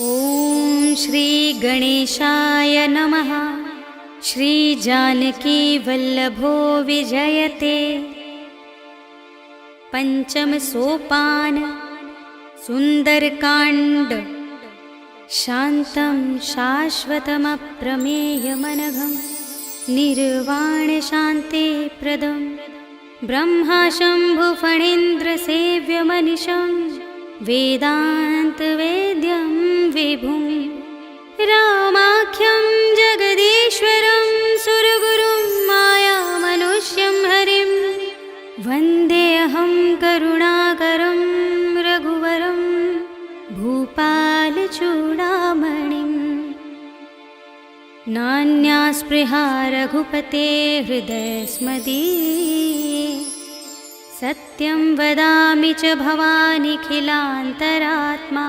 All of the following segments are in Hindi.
ॐ श्री गणेशाय नमः। श्री जानकी वल्लभो विजयते। पंचम सोपान सुंदरकांड। शांतं शाश्वतमप्रमेयमनघं निर्वाण शांति प्रदं ब्रह्मा शंभु फणीन्द्र सेव्यमनिशं वेदांत वेद्यं विभुं रामाख्यं जगदीश्वरं सुरगुरुं मायामनुष्यं हरिं वन्देऽहं करुणाकरं रघुवरं भूपालचूडामणिं। नान्या स्पृहा रघुपते हृदयस्मदीये सत्यं वदामि च भवानिखिलान्तरात्मा।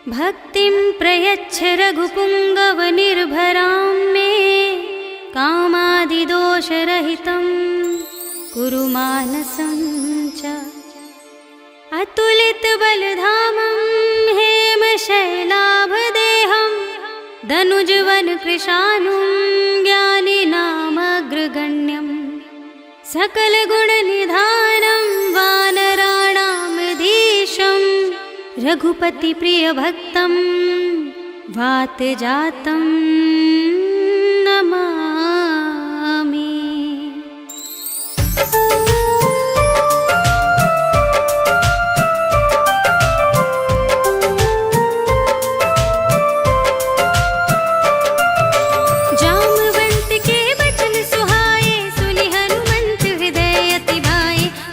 भक्तिं प्रयच्छ रघुपुङ्गवनिर्भरां मे कामादिदोषरहितं कुरु मानसं च। अतुलितबलधामं हेमशैलाभदेहं दनुजवनकृशानुं ज्ञानिनामग्रगण्यं सकलगुणनिधानं वानराणामधीशं रघुपतिप्रियभक्तं वातजातं नमामि।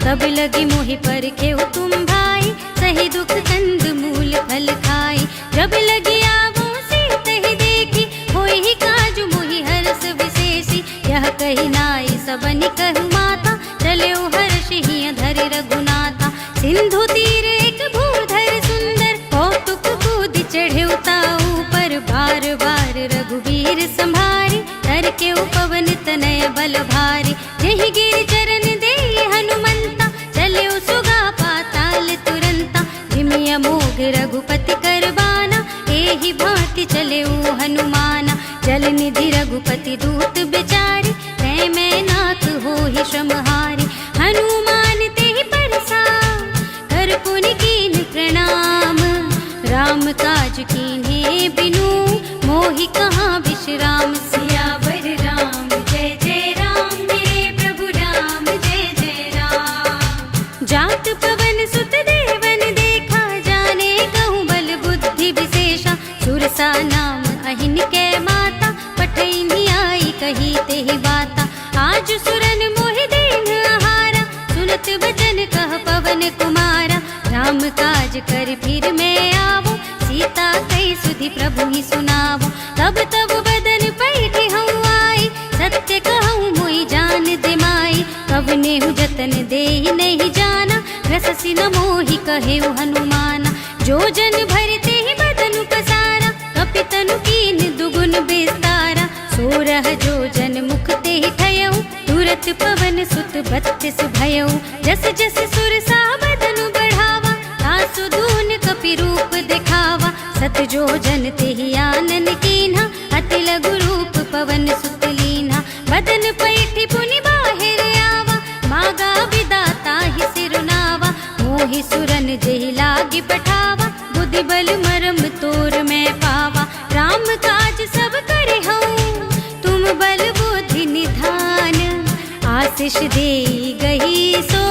तब लगी मोहि परखेउ तुम भाई, सही दुख कंद मूल फल खाई। जब लगी आवो सीत ही देखी, होई ही काजु मोहि हरस विशेषी। यह कही नाई सबनि कहु माता, चले हर्षि हिय धरि रघुनाथा। सिंधु तीर एक भूधर सुंदर, कौतुक कूदि चढ़ेउ ताऊ पर। बार बार रघुवीर संभारी, तर के पवन तनय बल भारी। जहि गिर चरण दे हनुमंता, चले सुगा पाताल तुरंता। जिमिय मोग रघुपति करबाना, एहि भांति चले हनुमाना। जल निधि रघुपति दूत बिचारी, तै मैं नाथ होहि श्रमहारी। हनुमान तेहि परसा, कर पुनि कीन प्रणाम। राम काज कीन्हे बिनु, मोहि कहाँ विश्राम। सियावर राम जय जय राम, मेरे प्रभु राम जय जय राम। जात पवन सुत देवन देखा, जाने कहूँ बल बुद्धि विशेषा। सुरसा नाम अहिन के माता, पठैनी आई कही तेहि बाता। आज सुरन मोहि दीन आहारा, सुनत बचन कह पवन कुमारा। राम काज कर फिर मैं आवो, सीता कई सुधि प्रभु ही सुनावो। तब तब बदन पैठी हूँ आई, सत्य कहूँ मोहि जान दिमाई। कवनेहु जतन देहि नहीं जाना, रससि न मोहि कहेउ हनुमाना। जो जन भरते ही बदनु पसारा, कपितनु कीन दुगुन विस्तारा। सोरह जो जन मुख तेहि ठयउ, तुरत पवन सुत 32 भयउ। जस जस सुरसा बदनु बढ़ावा, तासु दून कपि रूप दिखावा। सत जो जन तेहि आनन कीन्हा, अति लघु रूप पवन सुत लीन्हा। बदन पैठी पुनि बाहिर आवा, मागा विदाता ही सिरुनावा। मोहि सुरन जेहि लागी पठावा, बुद्धि बल मरम तोर मैं पावा। राम काज सब करे हूँ, तुम बल बुद्धि निधान। आशीष देई गही सो,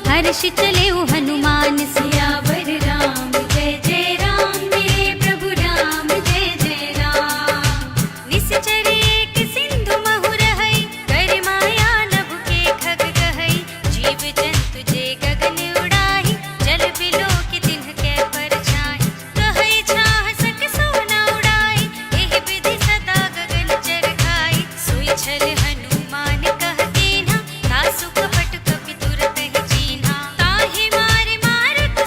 हर्ष चले हनुमान। सियावर राम जय जय राम, मेरे प्रभु राम जय जय राम। निश्चर एक सिंधु महु रहई, कर माया नभ के खग गहई। जीव जंतु जे गगन उड़ाही, जल बिलो के तिन्ह के परछाई। कहई छाह सक सोना उड़ाई, एहि विधि सदा गगन चरखाई। सोई छल हनुमान कह दीन्हा, तासु कपट कपि तुरत ही चीन्हा। ताहि मारे मारत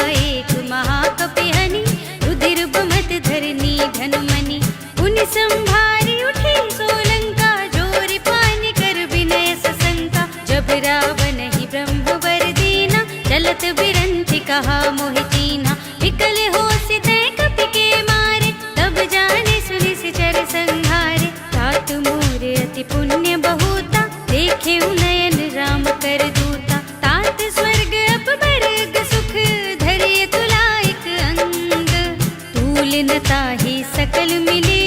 एक महाकपिहनि, रुधिर बमत धरनी धनमणि। पुनि संभारी उठी सोलंका, जोरि पानि कर विनय सशंका। जब रावण ही ब्रह्म वर दीना, चलत बिरंचि कहा मोहि चीन्हा। विकल होसि तै कपि के मारे, तब जाने सुनि सिचर संहारे। तात मोर अति पुण्य बहुता, देखे नयन राम कर दूता। तात स्वर्ग अपवर्ग सुख, धरिय तुलाइक अंग। तूल न ताहि सकल मिले,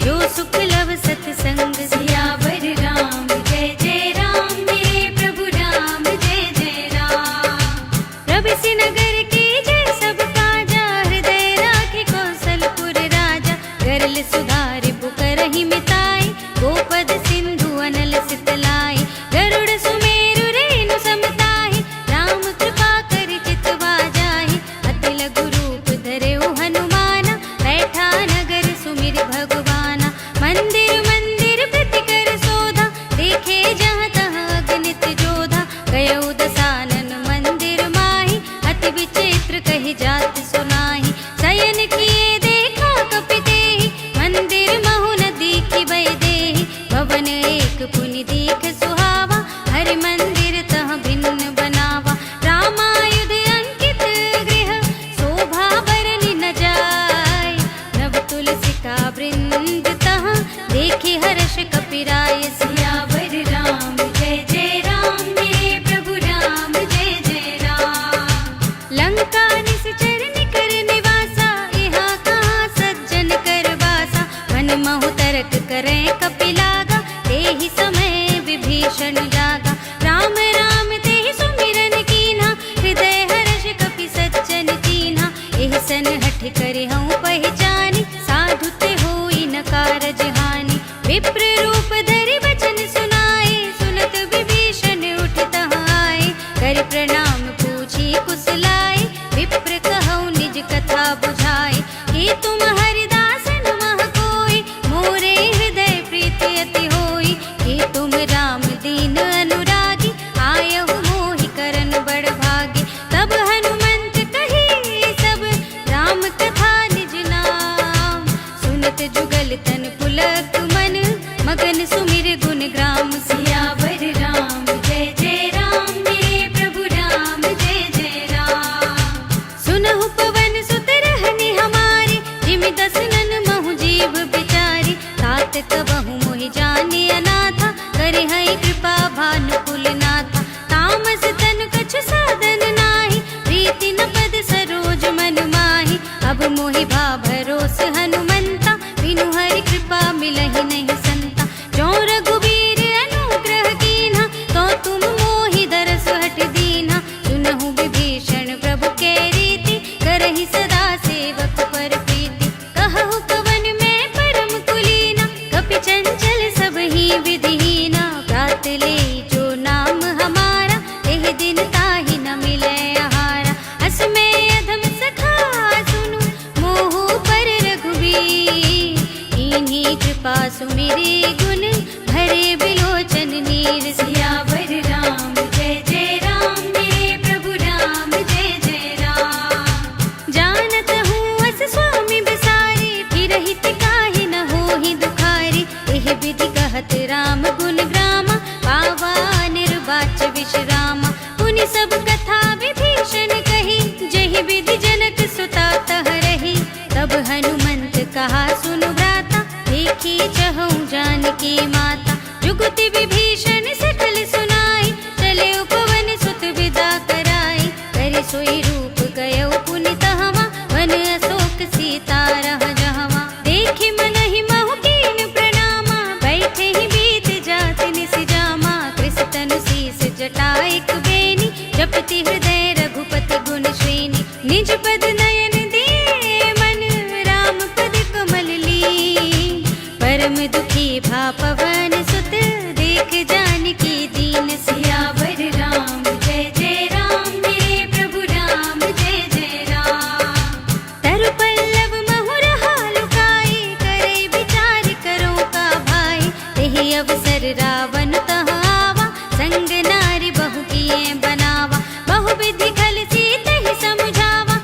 जो सुख लव सतसंग। सियावर राम जय जय राम, मेरे प्रभु राम जय जय राम। प्रभिसि नगर के जय सब काजा, हृदय राखे कौशलपुर राजा। गरल सुधारि पुकारहि मिताई, गोपद सिंधु अनल सितलाई। गरुड़ सुमेरु रेणु समताहि, राम कृपा करि चितवा जाहि। अति लघु रूप धरेउ हनुमाना, बैठा नगर सुमिर भगवाना। मंदिर मंदिर प्रति कर शोधा, देखे जहाँ तहाँ अगणित जोधा। गयउ दसानन मंदिर माहि, अति विचित्र कहि जात सुनाहि। शयन किए देखा कपि तेहि, मंदिर महु न दीखि भय देहि। भवन एक पुनि दीख सुहावा, हरि मंदिर तह भिन्न बनावा। रामायुध अंकित गृह, शोभा बरनि न जाय। नव तुलसी का वृंद तह, देखि हर्ष कपिराय। सियावर राम जय जय राम, मेरे प्रभु राम जय जय राम। लंका निश्चर निकर निवासा, यहाँ कहाँ सज्जन कर वासा। मन महु तरक करें कपिलागा, तेहि समय विभीषण जागा। राम राम तेहि सुमिरन कीन्हा, हृदय हर्ष कपि सज्जन चीन्हा। एहि सन हठ करि हऊँ पहचानी, साधु ते होई न कारज हानि। विप्र रूप धरि वचन सुनाए, सुनत विभीषण उठ तहाँ आए। करि प्रणाम पूछी कुशलाए, विप्र कहऊँ निज कथा बुझाए। कि तुम हरिदास न मह कोई, मोरे हृदय प्रीति अति होई। कि तुम राम दीन अनुरागी, आयहु मोहि करन बड़ भागी। तब हनुमंत कही सब, राम कथा निज नाम। सुनत जुगल तन पुलक मन, मगन सुमिर गुण ग्राम। सियावर राम जय जय राम, मेरे प्रभु राम जय जय राम। सुनहु पवन सुत रहनि हमारे, जिमि दसनन महु जीव बिचारी। तात कबहु मोहि जानि अनाथा, करिहै कृपा भानुकुल नाथा। तामस तन कछु साधन नाही, प्रीति न पद सरोज मन माहि। अब मोहि भा भरोस हनुमंता, बिनु हरि कृपा मिलहि नहीं संता। जो रघुबीर अनुग्रह कीन्हा, तो तुम मोहि दरस हट दीन्हा। सुनहु विभीषण प्रभु के रीति, करहि सदा सेवक पर प्रीति। कहु पवन में परम कुलीना, कपि चंचल सब ही विधिहीना। प्रात ले जो नाम हमारा, एहि दिन ताहि न मिलै आहारा। अस में अधम सखा सुनु, मोहु पर रघुबीर। कीन्ही कृपा सुमिरि गुण, भरे बिलोचन नीर। सियावर राम जय जय राम, मेरे प्रभु राम जय जय राम। जानत हूँ अस स्वामी बिसारी, फिरहि तिकाहि न होहि दुखारी। एहि विधि कहत राम गुण ग्रामा, पावा निर्वाच विश्रामा। पुनि सब कथा विभीषण कही, जहि विधि जनक सुता तह रही। तब हनुमंत कहा सुनु भ्राता, देखी चहऊँ जानकी माता। जुगति विभीषण सकल सुनाई, चले उपवन सुत विदा कराई। करि सोई रूप गयउ पुनि तहवा, वन अशोक सीता रह जहवा। देखि मनहि महु कीन प्रणामा, बैठे ही बीत जात निस जामा। कृष तनु शीस जटाइक बेनी, जपति हृदय रघुपति गुण श्रेणी। निज पद नयन दिए मन, राम पद कमल ली। परम दुखी भा पवन सुत, देख जानकी दीन। सियावर राम जय जय राम, मेरे प्रभु राम जय जय राम। तरु पल्लव महु रहा लुकाई, करे विचार करो का भाई। तेहि अवसर रावण तहाँ आवा, संग नारी बहु किए बनावा। बहु विधि खल सी तहि समुझावा,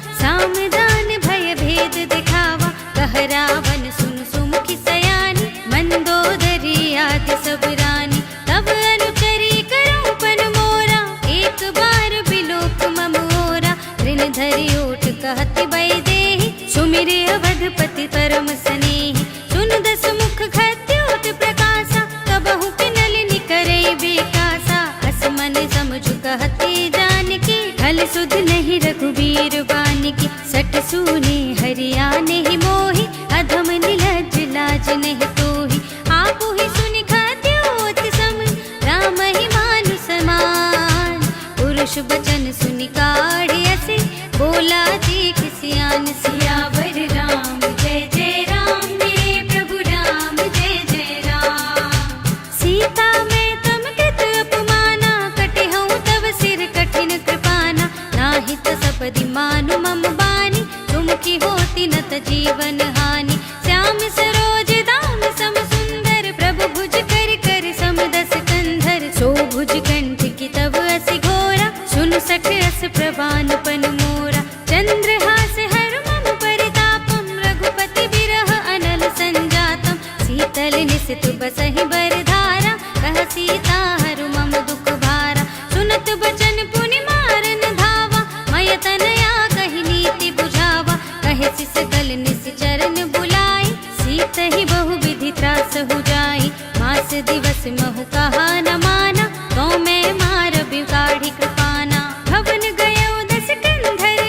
धरि ओट कहत वैदेही, सुमिरे अवधपति परम स्नेही। सुन दस मुख खद्योत प्रकाशा, कबहु किनलिनि करे बेकासा। हस मन समझु कहते जानकी, खल सुध नहीं रघुबीर बानिकी। सट सूने हरिया नहीं मोहि, अधम निलज्ज लाज नहीं तोहि। आपु ही सुनि खद्योत सम, राम ही मानु समान। पुरुष बचन सुनि काढ़ असे, बोला देख सियान सियावर राम जय जय राम। मेरे प्रभु राम जय जय राम। सीता मैं तम कृत अपमाना, कटे हूँ तव सिर कठिन कृपाना। नाहि त सपदि मानु मम बानी, तुम की होती न त जीवन हानि। श्याम सरोज दाम सम सुंदर, प्रभु भुज कर कर सम दस कंधर। सो भुज कंठ की तब असि घोरा, सुन सठ अस प्रवान पन मोरा। चंद्रहास हर मम परितापम, रघुपति बिरह अनल संजातम। शीतल निसित बसहि बरधारा, कह सीता हरु मम दुख भारा। सुनत बचन पुनि मारन धावा, मय तनया कहि नीति बुझावा। कहे सिस गल निस चरण बुलाई, सीत ही बहु विधि त्रास हो जाई। मास दिवस महु कहा न माना, तो मैं मार बिगाड़ी कृपाना। भवन गयो दस कंधर,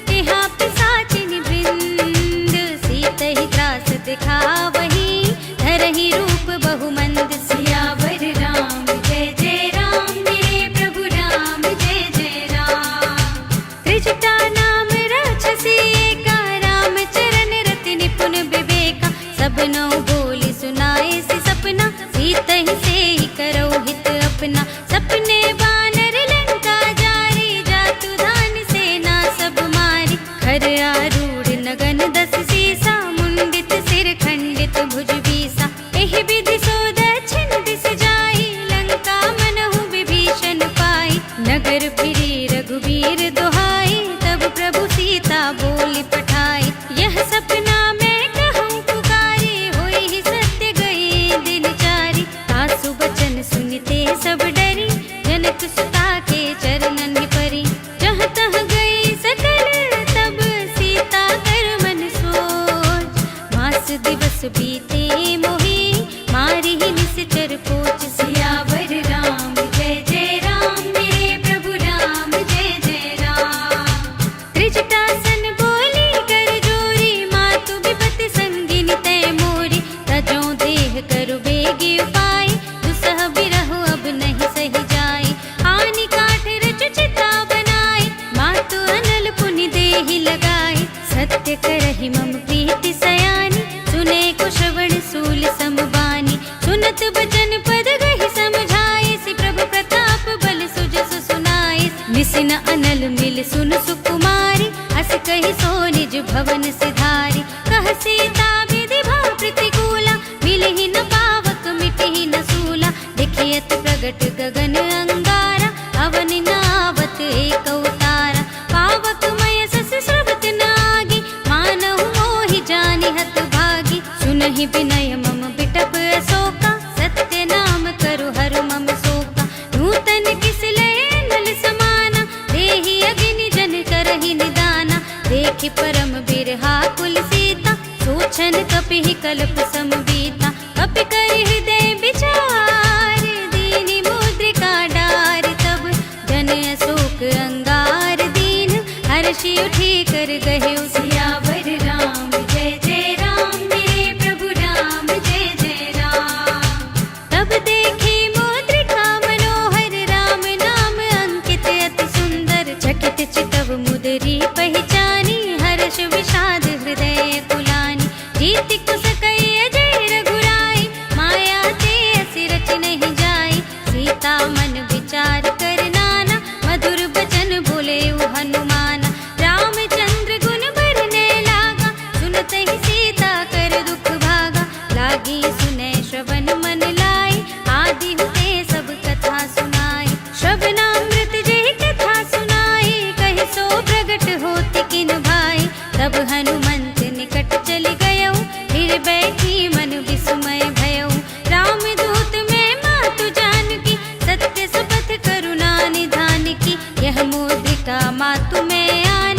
तिहा पिशाचिनि वृंद। सीत ही त्रास दिखावही, धरहि रूप बहु मंद। सियावर राम जय जय राम। मेरे प्रभु राम जय जय राम। त्रिजटा नाम राक्षसी एका, राम चरण रति निपुण विवेका। सब नौ बोली सुनाए सि सपना, सीत ही से ही करो हित अपना। सपने बानर लंका जारी, जातु धान सेना सब मारी। खर आरूढ़ नगन दस सीसा, मुंडित सिर खंडित भुज बीसा। एहि विधि सो दक्षिण दिस जाई, लंका मनहु विभीषण पाई। नगर फिरी रघुबीर दुहाई, तब प्रभु सीता बोली पठाई। यह सपना मैं कहूँ पुकारी, होई ही सत्य गई दिन चारी। सासु बचन सुनते सब डरी, जनक सुता के चरणन परी। जहाँ तहाँ गई सकल तब, सीता कर मन सोच। मास दिवस बीते मोहि, मारी ही निश्चर पोच। सियावर राम जय जय राम। मेरे प्रभु राम जय जय राम। त्रिजटासन बोली कर जोरी, मातु विपति संगिनी तय मोरी। तजों देह करु बेगी उपाय, दुसह बिरहु अब नहीं सही जाई। आनि काठ रचु चिता बनाई, मातु अनल पुनि देहि लगाई। सत्य करहि मम प्रीति सयानी, सुने को श्रवण सूल समबानी। सुनत बचन पद गहि समझाए, सि प्रभु प्रताप बल सुजस सुनाए। निसिन अनल मिल सुन सुकुमारी, हस कहि सो निज भवन सिधारी। कह सीता विधि भाव प्रतिकूला, मिलहि न पावक मिटहि न सूला। देखियत प्रगट गगन अंगारा, अवनि नावत एक अवतारा। पावक मय सस स्रवत नागी, मानहु मोहि जानि हत भागी। सुनहि विनय मम बिटप अशोका, सत्य नाम करु हरु मम शोका। नूतन किस लय नल समाना, देहि अग्नि जन करहि निदाना। देखि परम बिरहा कुल सीता, सोचन कपिहि कल्प समबीता। कपि करि हृदय विचार, दीनि मुद्रिका डार। तब जन अशोक अंगार दीन, हर्षि उठी कर गहे सियावर राम जय जय राम। मेरे प्रभु राम जय जय राम। तब देखी मुद्रिका मनोहर, राम नाम अंकित अति सुंदर। चकित चितव मुदरी पहचानी, हर्ष विषाद हृदय कुलानी। जीति कुस कई अजय रघुराई, माया ते असि रच नहीं जाई। सीता मन विचार कर नाना, मधुर बचन बोले हनुमाना। रामचंद्र गुण बरने लागा, सुनते ही सीता कर दुख भागा। लागी सुने श्रवण मन लाई, आदि हुते सब कथा सुनाई। श्रवणामृत जय कथा सुनाई, कहि सो प्रगट होति किन भाई। तब हनुमंत निकट चल गयो, फिर बैठी मन विस्मय भयो। रामदूत में मातु जानकी, सत्य सुपथ करुणा निधान की। यह मुद्रिका मातु में आन,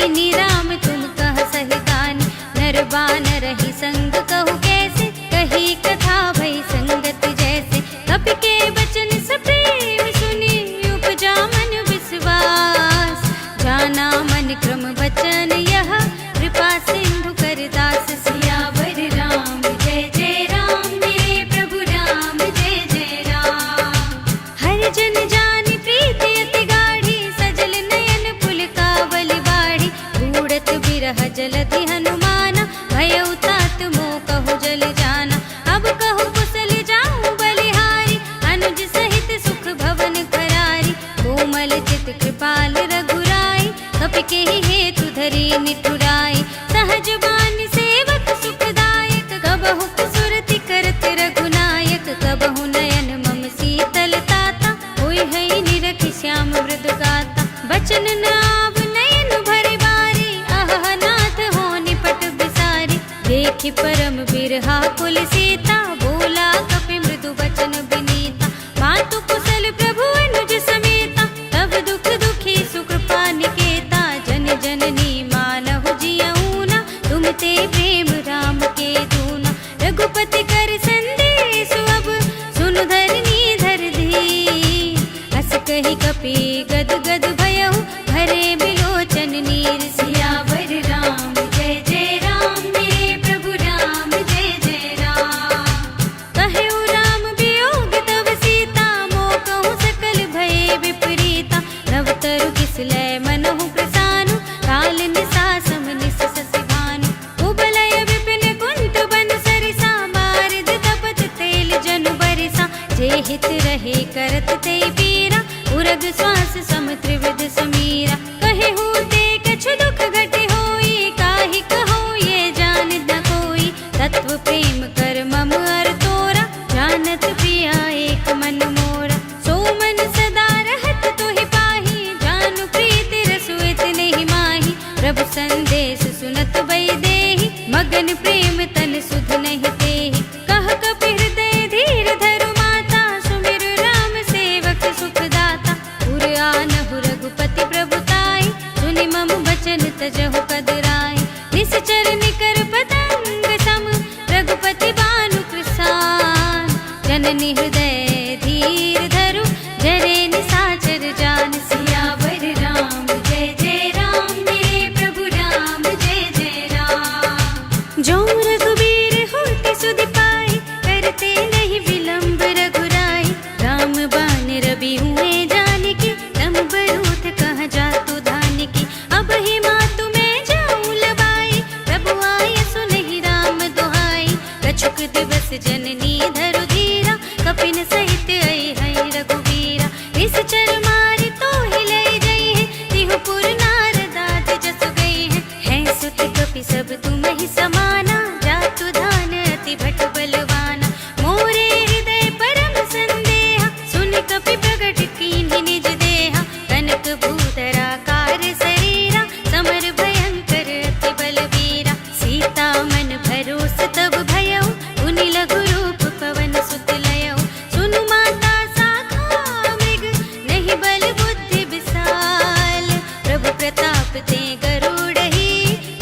दीनी राम तुम कह सही गानी, नर बानर ही संग कहु कैसे, कही कथा भई संगत जैसे। कपि के बचन सप्रेम सुनी, उपजा मन विश्वास, जाना मन क्रम बचन यह, कृपा सिंधु कर दास। सियावर राम जय जय राम, मेरे प्रभु राम जय जय राम। हर जन जानि प्रीति अति गाढ़ी, सजल नयन पुलकावली बाढ़ी। बूढ़त बिरह जलधि हनुमाना, भयउ तात मोह कहु जल जाना। अब कहु कुशल जाऊं बलिहारी, अनुज सहित सुख भवन करारी। कोमल चित कृपाल रघुराई, कपि केहि हेतु धरि निठुराई। सहज बानी सेवक सुखदायक, कबहु सुरति करत रघुनायक। कबहु नयन मम शीतल ताता, होय है निरखि श्याम मृद गाता। बचन न आव नयन भरि बारी, आह नाथ हो निपट बिसारी। देखि परम बिरहा कुल सीता, बोला कपि मृदु बचन बिनीता। मातु कुशल प्रभु अनुज समेता, तब दुख दुखी सुकृपा निकेता। जन जननी मानहु जियऊना, तुम ते प्रेम राम के दूना। रघुपति कर संदेश अब, सुनु धरनी धर धी। हस कहि कपि गद गद भयहु, भरे बिलोचन नीर। सियावर राम जय जय राम, मेरे प्रभु राम जय जय राम। कहु राम वियोग तव सीता, मोह कहु सकल भय विपरीता। नव तरु किसलय मनहु प्रसानु, काल निसा सम निस ससि भानु। उबलय विपिन कुंत बन सरिसा, बारिद तपत तेल जनु बरिसा। जे हित रहे करत ते पीरा, उरग श्वास सम त्रिविध समीरा। कहेहु ते कछु दुख घटे होई, काहि कहो ये जान न कोई। तत्व प्रेम कर मम अर तोरा, जानत प्रिया एक मन मोरा। सो मन सदा रहत तोहि पाही, जानु प्रीति रसु इतने ही माही। प्रभु संदेश सुनत वैदेही, मगन प्रेम तन सुध नहीं तेहि। कह कपि हृदय धीर धरु माता, सुमिर राम सेवक सुख दाता। पुर आनहु रघुपति प्रभुताई, सुनि मम बचन तजहु कदराई। निश्चर निकर पतंग सम, रघुपति बानु कृसान। जननी हृदय धीर धरु, जरे निसाचर जान। सियावर राम जय जय राम, मेरे प्रभु राम जय जय राम। जो रघुबीर होति सुधि पाई, करते नहीं विलंब रघुराई। राम बान रवि हुए जानकी, तम बरूथ कहाँ जातु धानिकी। अब ही मातु मैं जाऊं लबाई, प्रभु आय सुनहि राम दुहाई। कछुक दिवस जननी धरु धीरा, कपिन सहित आई है रघुवीरा। निश्चर मारि तोहि लय जई है, तिहु पुर नारदात जसु गई है। हैं सुत कपि सब तुम ही समाना, जातु धान अति भट बलवाना। मोरे हृदय परम संदेहा, सुन कपि प्रगट कीन्हि निज देहा। कनक भूधरा कार शरीरा, समर भयंकर अति बलवीरा। सीता मन भरोस तब भयउ, पुनि लघु रूप पवन सुत लयउ। सुनु माता साखा मृग, नहीं बल बुद्धि विशाल। प्रभु प्रताप ते गरुड़हि,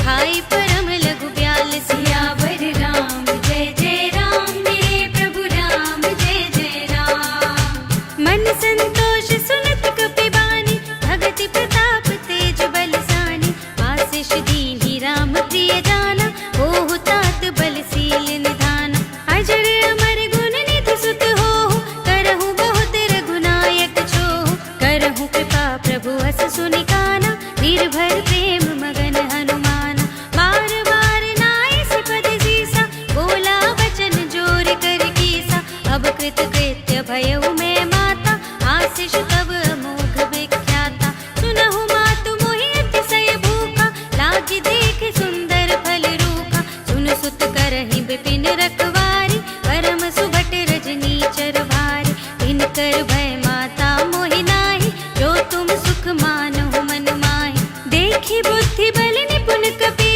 खाई परम लघु ब्याल। सियावर राम जय जय राम, मेरे प्रभु राम जय जय राम। मन संतोष सुनत कपि बानी, भगति प्रताप तेज बलसानी। आशीष दीन्हि राम प्रिय जाना, होहु तात बलशील निधाना। अजर अमर गुण निधि सुत होहु, करहु बहुत रघुनायक छोहु। करहु कृपा प्रभु हस सुनि काना, निर्भर प्रेम मगन हनुमाना। बार बार नाइ सिपद सीसा, बोला बचन जोर कर कीसा। अब कृत कृत्य भयउ मैं माता, आशीष तब अमोघ विख्याता। सुनहु मातु मोहि अतिशय भूखा, लागी देख सुंदर फल रूखा। सुन सुत करहि विपिन रखवारी, परम सुभट रजनी चर भारी। इनकर भय माता मोहि नाही, जो तुम सुख मानहु मन माहि। देखि बुद्धि बल निपुण कपि,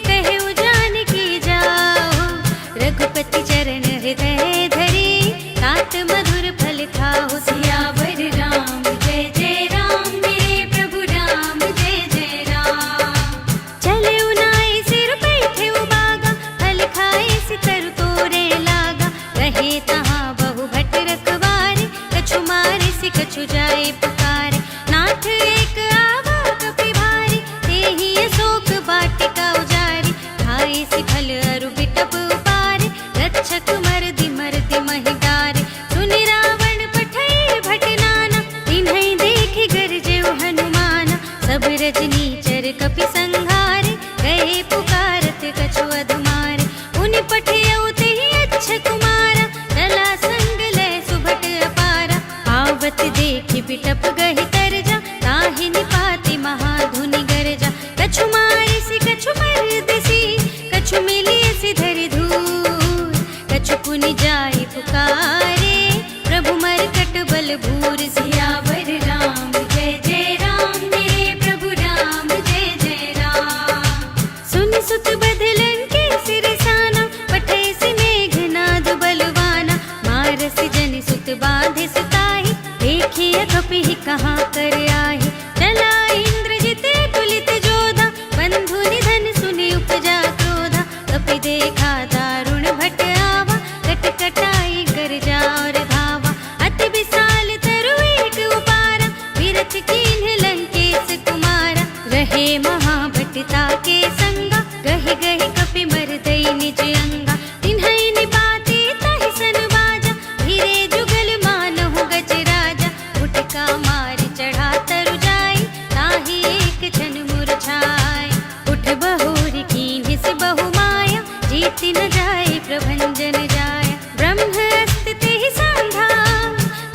कहु जानकी जाओ। रघुपति चरण हृदय धरि, तात मधुर फल खाहु। सियावर राम जय जय राम, मेरे प्रभु राम जय जय राम। टप गहि तरजा, ताहि निपाति महाधुनि गरजा। कछु मारिसि कछु मरदिसि, कछु मिलियसि धरि धूर। कछु पुनि जाई पुकारे, प्रभु मरकट बल भूर। सियावर राम जय जय राम, मेरे प्रभु राम जय जय राम। सुनि सुत बदलन के सिरसाना, पठैसि मेघनाद बलवाना। मारसि जनि सुत बाँधे सुताहि, देखिए कपिहि कहाँ कर आहि। चला इंद्रजित पुलित जोधा, बंधु निधन सुनि उपजा क्रोधा। कपि देखा दारुण भट आवा, कट कटाई गरजा और धावा। अति विशाल तरु एक उपारा, विरथ कीन्ह लंकेश कुमारा। रहे महाभटता के संगा, गहि गहि कपि मरदई निज अंगा। तिन्है निपाति ताहि सन बाजा, धीरे जुगल मानहु गज राजा। उठका मार चढ़ा तरु जाई, ताहि एक क्षण मुरझाई। उठ बहुरी कीन्ह से बहु माया, जीति न जाए प्रभंजन जाय। ब्रह्म अस्त तेहि सांधा,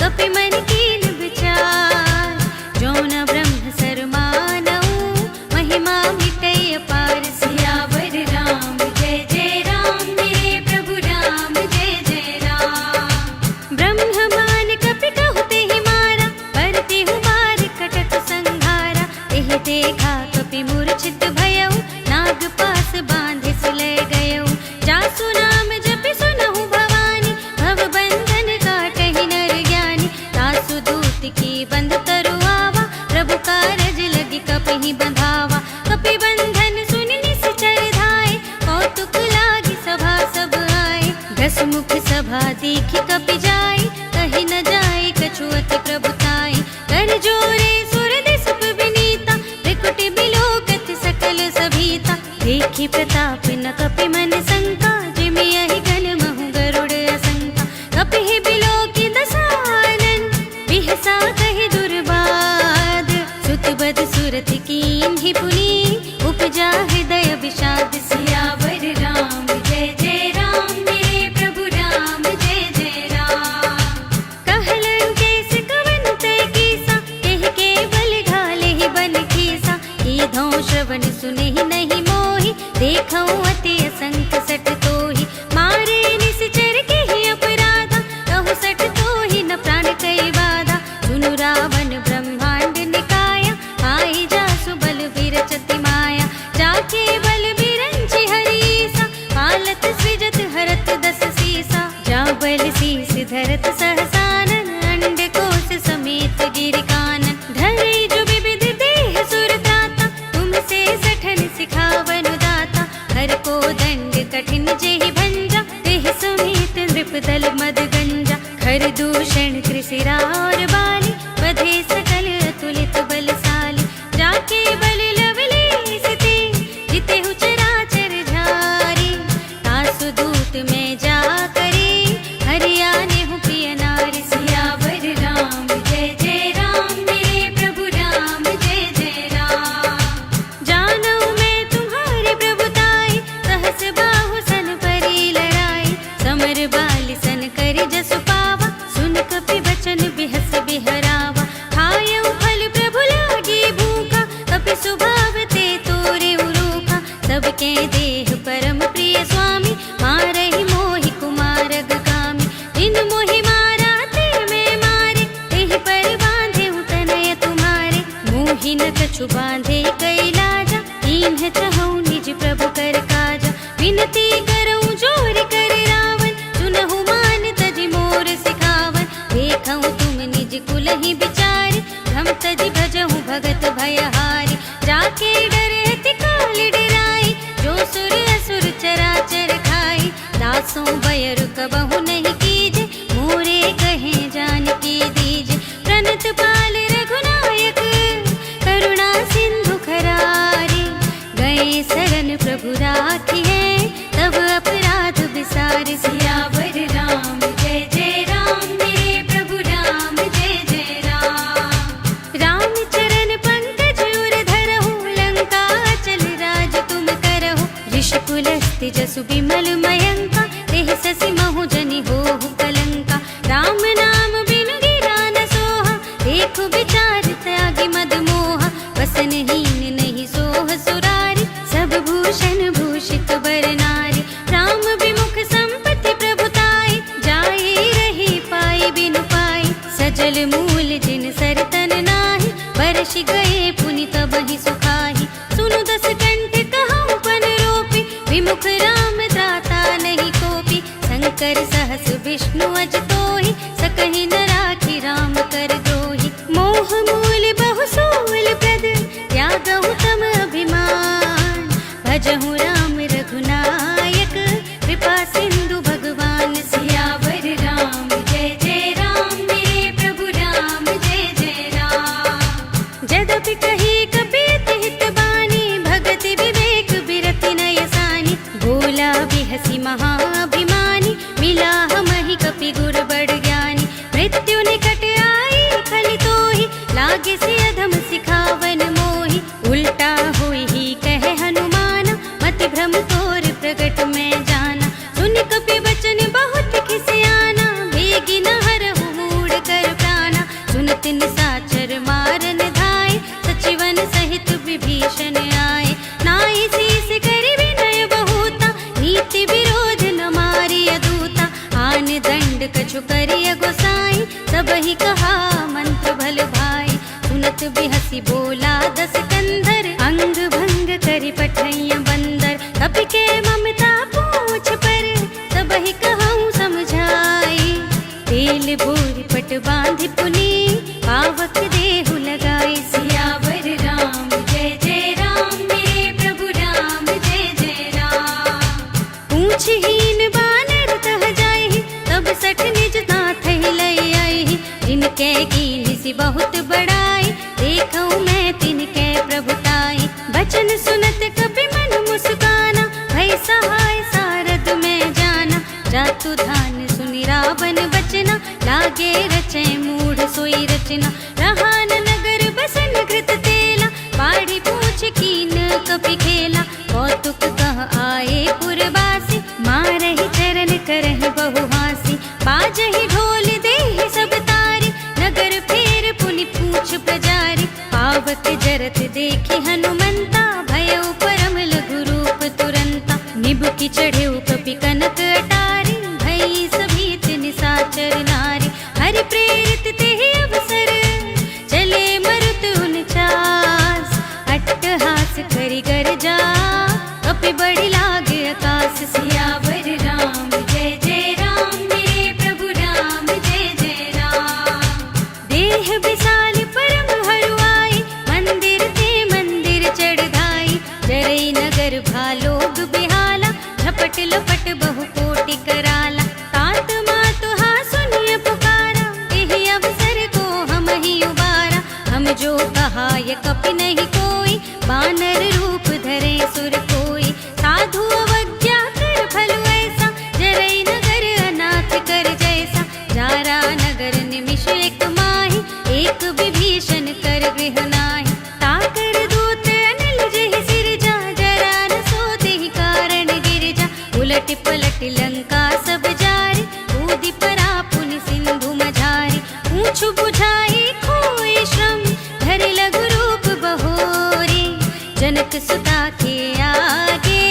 कपि मन कीन विचार। जो न ब्रह्म सर मानऊ, महिमा मिटै अपार। सियावर राम जय जय राम, मेरे प्रभु राम जय जय राम। ब्रह्म मान कपि कहु तेहि मारा, पर तेहु मार कटक संघारा। तेहि देखा कपि मूर्छित भयउ, नाग पास बांधे सुलय गयउ। जासु नाम जपि सुनहु भवानी, भव बंधन काटहि नर ज्ञानी। तासु दूत की बंध तरु आवा, प्रभु कारज लगी कपिहि बंधावा। कपि बंधन सुनि निश्चर धाय, कौतुक लागी सभा सब आए। दस मुख सभा देखि कपि जाय, कहि न जाय कछु अति प्रभुताई। कर जोरे सुर दिसप विनीता, त्रिकुटि बिलोकत सकल सभीता। देखि प्रताप न कपि मन शंका, जिमियहि गण महु गरुड़ असंका। कपिहि बिलोकि दसानन, बिहसा कहि दुर्बाद। सुत बद सुरति कीन्हि पुनि, उपजा हृदय विषाद। सियावर राम जय जय राम, मेरे प्रभु राम जय जय राम। कहलन केस कवन तय कीसा, केहि केवल घालेहि बन खीसा। कीधौ श्रवण सुनेहि नहीं मोहि, देखौ अति असंख सठ तोहि। मारे निश्चर केहि अपराधा, कहु सठ तोहि न प्राण कई बाधा। सुनु रावण ब्रह्मांड निकाया, आई जासु बल विरचति माया। जाके बल बिरंचि हरीसा, पालत सृजत हरत दस सीसा। जा बल शीस धरत सहसानन, अंड कोश समेत गिरि कानन। धरे जो विविध देह सुर त्राता, तुम से सठन सिखावनु दाता। हर को दंड कठिन जेहि भंजा, देह समेत नृप दल मद गंजा। खर दूषण कृषिरा और बाली, बधे सकल अतुलित बलशाली। जाके बल लवलेस ते, जितेहु चराचर झारी। तासु दूत में जा करे, हरियानेहु प्रिय नारी। सियावर राम जय जय राम, मेरे प्रभु राम जय जय राम। जानऊ मैं तुम्हारी प्रभुताई, सहस बाहु सन परी लड़ाई। समर बाली सन करि जसु पावा, सुन कपि बचन बिहस बिहरावा। खायऊ फल प्रभु लागी भूखा, कपि स्वभाव ते तोरे उरूखा। सबके देह परम प्रिय स्वामी, मारहि मोहि कुमारग कामी। जिन मोहि मारा ते मैं मारे, तेहि पर बांधे तनय तुम्हारे। मोहि न कछु बांधे कैलाजा, कीन्ह चहु निज प्रभु कर काजा। विनती करऊँ जोर कर रावण, सुनहु मान तजि मोर सिखावन। देखऊँ तुम निज कुलहि बिचारी, भ्रम तजि भजहु भगत भयहारी। जाके डरे अति काल डराई, जो सुर असुर चराचर खाई। दासों बयरु कबहु नहीं कीजे, मोरे कहे जानकी दीजे। प्रणत पाल रघुनायक, करुणा सिंधु खरारी। गए शरण प्रभु राखिए, तब अपराध विसार। सियावर राम जय जय राम, मेरे प्रभु राम जय जय राम। राम चरण पंकज उर धरहु, लंका चल राज तुम करहु। ऋषिकुलस्ति जसु बिमल मयंका, तेहि ससि महु जनि होहु कलंका। राम नाम बिनु गिरा न सोहा, देखु मूषिक बर नारी। राम विमुख संपत्ति प्रभुताई, जाई रही पाई बिनु पाई। सजल मूल जिन सरतन नाही, बरस गए पुनि तबहि सुखाही। सुनु दस कंठ कहूँ पन रोपी, विमुख राम दाता नहीं कोपी। शंकर सहस विष्णु अज तोहि, सकहि न राखी राम कर द्रोही। मोह मूल बहु सूल प्रद, त्यागहु तम अभिमान। भजहु राम रघुनायक, कृपा सिंधु भगवान। सियावर राम जय जय राम, मेरे प्रभु राम जय जय राम। जदपि कही कपीत हित बानी, भगति विवेक बिरति नय सानी। बोला बिहसी महाअभिमानी, मिला हमहि कपि गुर बड़ ज्ञानी। मृत्यु निकट आई खलि तोहि, लागे से अधम सिखावन मोहि। उल्टा हुई ही कहे हनुमाना, मति भ्रम तोर प्रगट में जाना। सुन कपि बचन बहुत खिसियाना, भेगी न हरहु मूढ़ कर प्राणा। सुनत निसाचर मारन धाय, सचिवन सहित विभीषण आए। नाई शीस करि विनय बहुता, नीति विरोध न मारिय दूता। आन दंड कछु करिय गोसाई, सबहि कहा मंत्र भल भाई। सुनत बिहसी बोला दस कंधर, अंग भंग करि पठैया बंदर। कपि के ममता पूछ पर, सबहि कहूँ समझाई। तेल भूरि पट बांधि पुनि, पावक देहु लगाई। सियावर राम जय जय राम, मेरे प्रभु राम जय जय राम। पूछहीन बानर तह जाहि, तब सठ निज नाथ ही लई आई। जिनके कीन्ही सी बहुत बड़ाई, देखऊँ मैं तिनके प्रभुताई। बचन सुनत कपि मन मुस्काना, भय सहाय सारद में जाना। जातु धान सुनि रावण बचना, लागे रचै मूढ़ सोई रचना। रहा न नगर बसन घृत तेला, बाढ़ी पूछ कीन कपि खेला। कौतुक कह आए पुरवासी, मारहि चरण करहि बहु हासी। बाजहि ढोल देहि सब तारी, नगर फेर पुनि पूछ प्रजारी। पावक जरत देखि हनुमंता, भयउ परम लघु रूप तुरंता। निबुकि चढ़ेउ कपि कनक अटारी, भई सभीत निसाचर नारी। हरि प्रेरित तेहि अवसर, चले मरुत उनचास। अट्टहास करि गर्जा, कपि बढ़ि लागे आकाश। सियावर राम जय जय राम, मेरे प्रभु राम जय जय राम। देह विशाल परम हरुआई, मंदिर ते मंदिर चढ़ धाई। जरई नगर भालोग बिहाला, झपट लपट बहु कोटि कराला। तात मातु हा सुनिय पुकारा, एहि अवसर को हमहि उबारा। हम जो कहाय कपि नहीं कोई, बानर रूप धरे सुर कोई। साधु अवज्ञा कर फल ऐसा, जरई नगर अनाथ कर जैसा। जारा नगर निमिष एक माही, एक विभीषण कर गृह नाही। ताकर दूत अनिल जेहि सिरजा, जरा न सो तेहि कारण गिरजा। उलट पलट लंका सब जारी, कूदि परा पुनि सिंधु मझारी। पूछु बुझाई खोई श्रम, धरि लघु रूप बहोरी। जनक सुता के आगे,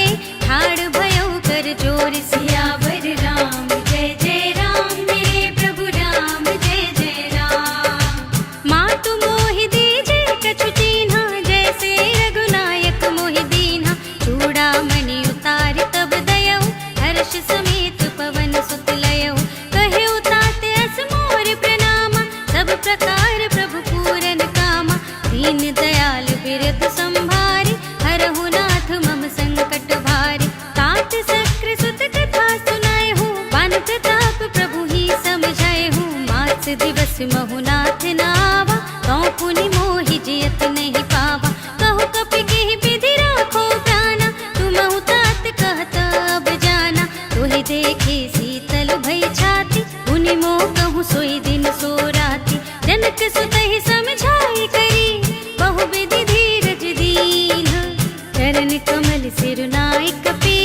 ठाड़ भयउ कर जोर। सियावर राम जय जय राम, मेरे प्रभु राम जय जय राम। मातु मोहि दीजे कछु चीन्हा, जैसे रघुनायक मोहि दीन्हा। चूड़ामणि उतारि तब दयऊ, हर्ष समेत पवन सुत लयऊ। कहेउ तात अस मोर प्रणामा, सब प्रकार प्रभु पूरन कामा। दीन दयाल बिरध संभारी, हरहु नाथ मम संकट भारी। तात सक्र सुत कथा सुनाए हूँ, बान प्रताप प्रभु ही समझाए हूँ। मास दिवस महु नाथ नावा, तौ पुनि मोहि जियत नहीं पावा। कहु कपि केहि विधि राखो प्राणा, तुमहु तात कहत अब जाना। तोहि देखे शीतल भई छाती, पुनि मोह कहूँ सोई दिन सो राती। जनक सुतहि समझाई करी, बहु विधि धीरज दीन्हा। चरण कमल सिरुनाई कपि,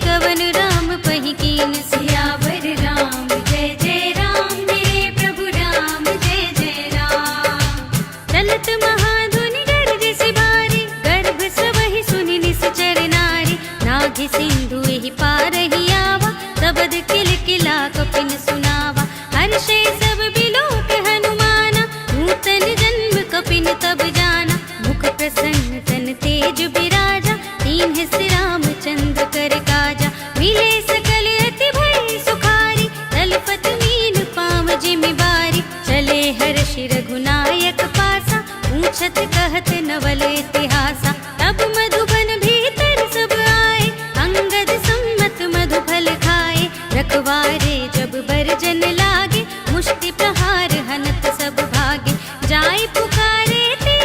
गवन राम पहि कीन। सियावर राम जय जय राम, मेरे प्रभु राम जय जय राम। चलत महाधुनि गरज सि भारी, गर्भ सबहि सुनि निश्चर नारी। नाग माघी सिंधु एहि पार ही आवा, सबद किल किला कपिन सुनावा। हर्षे सब बिलोक हनुमाना, नूतन जन्म कपिन तब जाना। मुख प्रसन्न तन तेज बिराजा, दीन्ह से रामचंद्र कर काजा। मिले सकल अति भय सुखारी, तलपत मीन पाव जिमि बारी। चले हर्षि रघुनायक पासा, पूछत कहत नवल इतिहासा। तब मधुबन भीतर सब आए, अंगद सम्मत मधु फल खाए। रखवारे जब बरजन लागे, मुष्टि प्रहार हनत सब भागे। जाय पुकारे ते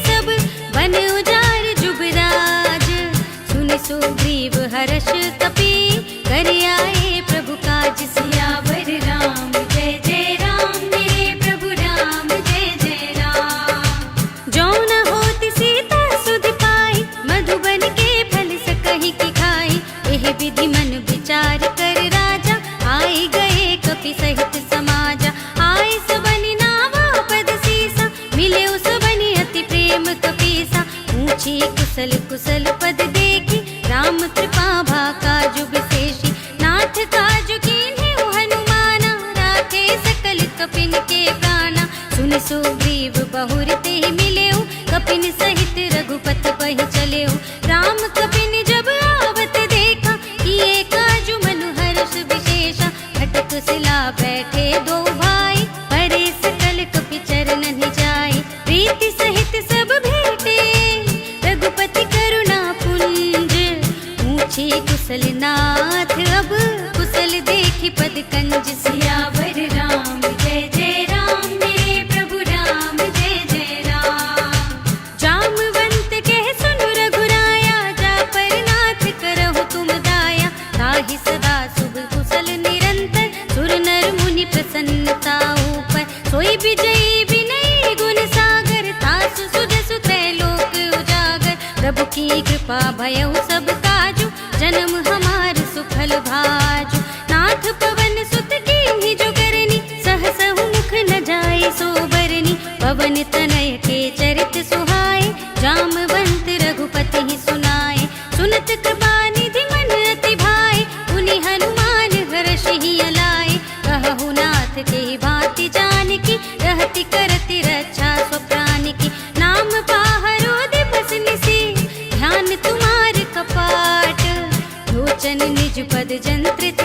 सब, बन उजार जुबराज। सुनि सुग्रीव हर्ष कपि, कर आए प्रभु काज। सियावर राम जय जय राम, मेरे प्रभु राम जय जय राम। जो न होति सीता सुध पाई, मधुबन के फल सकहि की खाई। एहि विधि मन विचार कर राजा, आए गए कपि सहित समाजा। आए सबनि नावा पद सीसा, मिले सबनि अति प्रेम कपीसा। पूछी कुशल कुशल पद देखी, राम कृपा भा काजु विशेषी। नाथ काजु कीन्हे हनुमाना, राखे सकल कपिन के प्राणा। सुनि सुग्रीव बहुर ते मिलेउ, कपिन सहित रघुपति पहि चलेउ। राम कपिन जब आवत देखा, किए काजु मनु हर्ष विशेषा। खटक सिला बैठे दो भाई, परे सकल कपि चरणन जाय। प्रीति सहित सब भेटे, रघुपति करुणा पुंज। पूछे कुशल नाथ अब, कुशल देखि पद कंज। सियावर राम जय जय राम, मेरे प्रभु राम जय जय राम। जामवंत कह सुनु रघुराया, जा पर नाथ करहु तुम दाया। ताहि सदा शुभ कुशल निरंतर, सुर नर मुनि प्रसन्नता ऊपर। सोई विजयी विनयी गुण सागर, तासु सुजसु त्रैलोक उजागर। प्रभु की कृपा भयउ सब काजु, जन्म हमार सुफल भाजु। नाथ पवन सुत कीन्ही जो करनी, सहसहु मुख न जाय सो बरनी। पवन तनय के चरित सुहाए, जामवंत रघुपति ही सुनाए। सुनत कृपा निधि मन अति भाए, पुनि हनुमान हर्षि ही अलाए। कहु नाथ के भांति जानकी, रहति करति रक्षा स्वप्रान की। नाम पाहरो दिवस निसी, ध्यान तुम्हार कपाट। लोचन निज पद जंत्रित,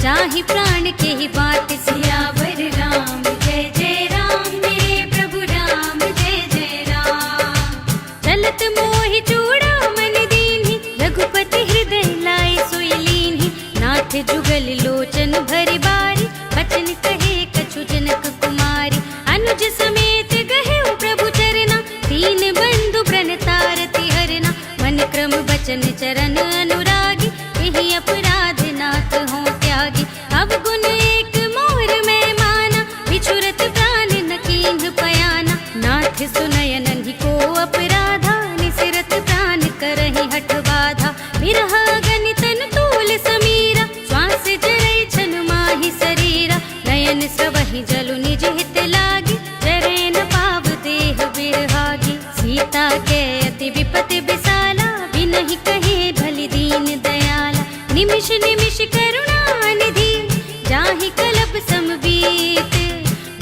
चाहि प्राण के ही बाट। सियावर राम जय जय राम, मेरे प्रभु राम जय जय राम। चलत मोहि चूड़ामन दीन्हि, रघुपति हृदय लाए सोई लीन्हि। नाथ जुगल लोचन भरि बारी, बचन कहे कछु जनक कुमारी। अनुज समेत गहेउ प्रभु चरना, दीन बंधु प्रणतारति हरना। मन क्रम बचन चरण अनुरागी, यही अपराध नाथ हो त्यागी। अब गुण एक मोर में माना, बिछुरत प्राण न कीन्ह पयाना। नाथ सुनय नन्हि को अपराधा, निसिरत प्राण करहि हठ बाधा। बिरह अगनि तन तूल समीरा, श्वास जरै छन माहि शरीरा। नयन स्रवहि जलु निज हित लागी, जरै न पाव देह बिरहागी। सीता के अति विपति विसाला, बिनहि कहे भलि दीन दयाला। निमिष निमिष करुणा निधि, जाहि कलप समबीत।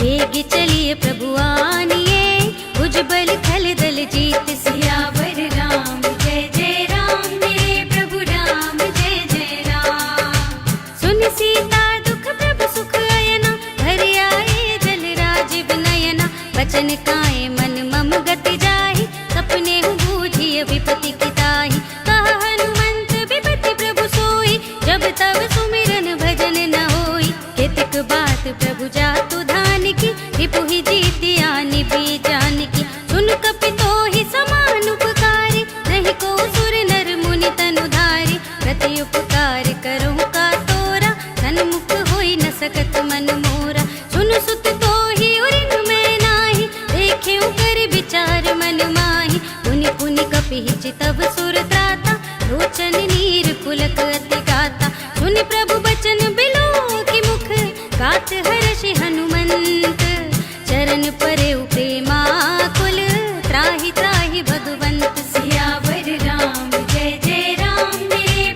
वेग चलिए प्रभु आनिए, भुजबल खल दल जीत। सियावर राम जय जय राम, मेरे प्रभु राम जय जय राम। सुन सीता दुख प्रभु सुख अयना, घर आए जल राजीव नयना। बचन काए मन मम गति जाहि, सपने बूझिय विपति की ताहि। कहा हनुमंत विपति प्रभु सोई, जब तब सुमिरन भजन न होई। केतिक बात प्रभु जातु धान की, रिपुहि जीति आनि भी जान की। सुन कपि तोहि समान उपकारी, नहीं को सुर नर मुनि तनु धारी। प्रति उपकार करहु का तोरा, सन्मुख होई न सकत मन मोरा। सुन सुत तोहि उरिन मैं नाही, देखे कर विचार मन माहि। पुनि पुनि कपि चितव सुर त्राता, लोचन नीर पुलक अति गाता। सुनि प्रभु बचन बिलोकि मुख, गात हर्षि हनुमंत। चरण परेउ प्रेमाकुल, त्राहि त्राहि भगवंत। सियावर राम जय जय राम, मेरे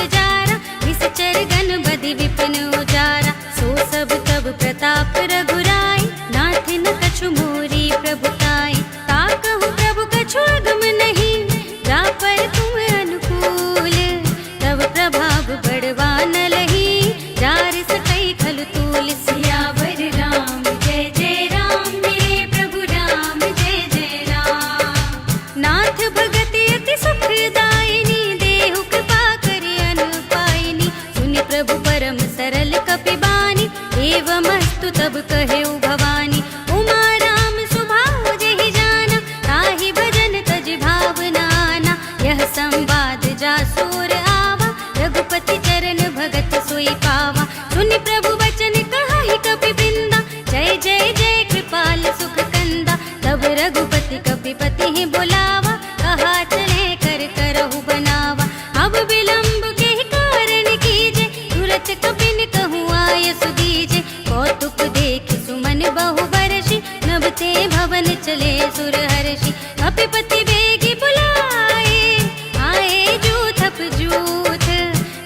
जारा, निश्चर गण बधि विपिन उजारा। सो सब तब प्रताप रघुराई, नाथ न कछु मोरी प्रभुताई। ताकहु प्रभु कछु अगम नहीं, जा पर तुम अनुकूल। तब प्रभाव बढ़वा न लही, जार सकई खल तूल। सियावर राम जय जय राम, मेरे प्रभु राम जय जय राम। नाथ भगति अति सुखदायिनी, देहु कृपा करि अनुपायिनी। सुनि प्रभु परम सरल कपिबानी, एवमस्तु तब कहेउ भवानी। उमा राम सुभाव जेहि जाना, ताहि भजन तज भावना आना। यह संवाद जासुर आवा, रघुपति चरण भगत सोई पावा। सुनि प्रभु वचन कहाहि कपि वृंदा, जय जय जय कृपाल सुख कंदा। तब रघुपति कपिपति ही बोलावा, कहा चले कर करहु बनावा। अब विलंब के कारण कीजे, तुरत कपिन कहूँ आयस दीजे। कौतुक देख सुमन बहु बरषि, नभते भवन चले सुर हर्षि। कपिपति बेगी बुलाए, आए जूथप जूथ।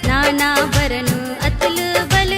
नाना बरन अतुल बल,